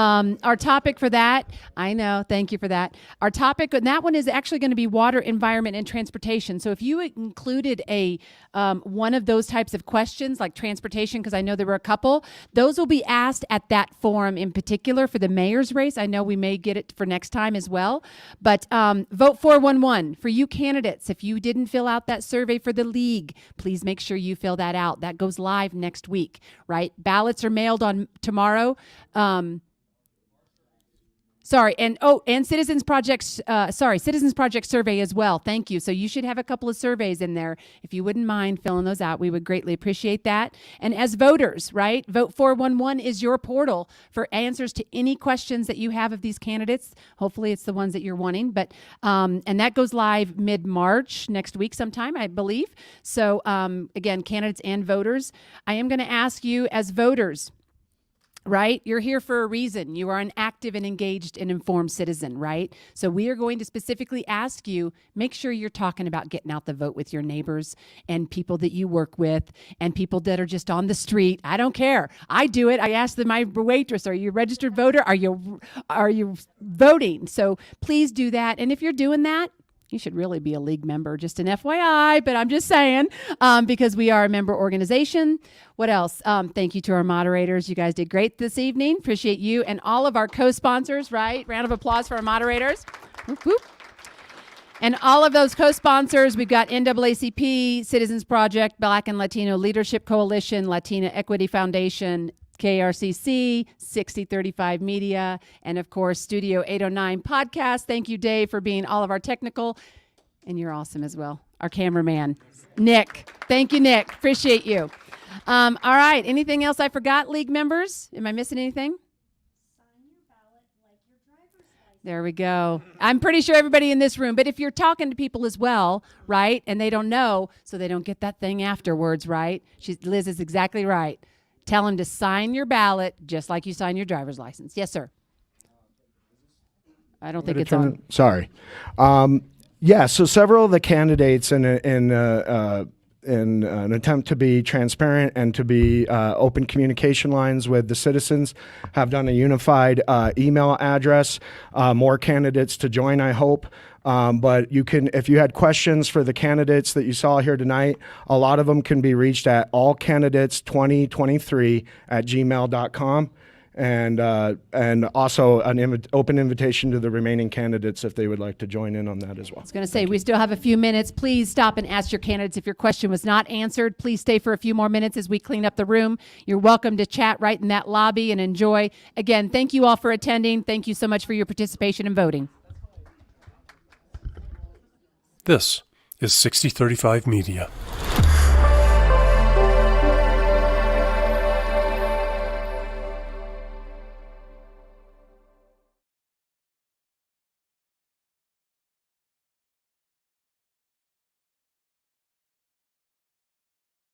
Speaker 2: Our topic for that, I know, thank you for that. Our topic, and that one is actually going to be water, environment, and transportation. So if you included a one of those types of questions, like transportation, because I know there were a couple, those will be asked at that forum in particular for the mayor's race. I know we may get it for next time as well. But vote 411 for you candidates. If you didn't fill out that survey for the league, please make sure you fill that out. That goes live next week, right? Ballots are mailed on tomorrow. And Citizens Project survey as well. Thank you. So you should have a couple of surveys in there. If you wouldn't mind filling those out, we would greatly appreciate that. And as voters, right, Vote 411 is your portal for answers to any questions that you have of these candidates. Hopefully it's the ones that you're wanting. But and that goes live mid-March, next week sometime, I believe. So again, candidates and voters, I am going to ask you as voters, right? You're here for a reason. You are an active and engaged and informed citizen, right? So we are going to specifically ask you, make sure you're talking about getting out the vote with your neighbors and people that you work with and people that are just on the street. I don't care. I do it. I ask my waitress, are you a registered voter? Are you voting? So please do that. And if you're doing that, you should really be a league member, just an FYI, but I'm just saying, because we are a member organization. What else? Thank you to our moderators. You guys did great this evening. Appreciate you and all of our co-sponsors, right? Round of applause for our moderators. Whoop, whoop. And all of those co-sponsors, we've got NAACP, Citizens Project, Black and Latino Leadership Coalition, Latina Equity Foundation, KRCC, 6035 Media, and of course, Studio 809 Podcast. Thank you, Dave, for being all of our technical, and you're awesome as well. Our cameraman, Nick. Thank you, Nick. Appreciate you. All right. Anything else I forgot, league members? Am I missing anything? There we go. I'm pretty sure everybody in this room, but if you're talking to people as well, right, and they don't know, so they don't get that thing afterwards, right? Liz is exactly right. Tell them to sign your ballot just like you sign your driver's license. Yes, sir. I don't think it's on.
Speaker 9: Sorry. So several of the candidates in in an attempt to be transparent and to be open communication lines with the citizens, have done a unified email address. More candidates to join, I hope. But you can, if you had questions for the candidates that you saw here tonight, a lot of them can be reached at allcandidates2023@gmail.com. And also an open invitation to the remaining candidates if they would like to join in on that as well.
Speaker 2: I was going to say, we still have a few minutes. Please stop and ask your candidates if your question was not answered. Please stay for a few more minutes as we clean up the room. You're welcome to chat right in that lobby and enjoy. Again, thank you all for attending. Thank you so much for your participation in voting.
Speaker 1: This is 6035 Media.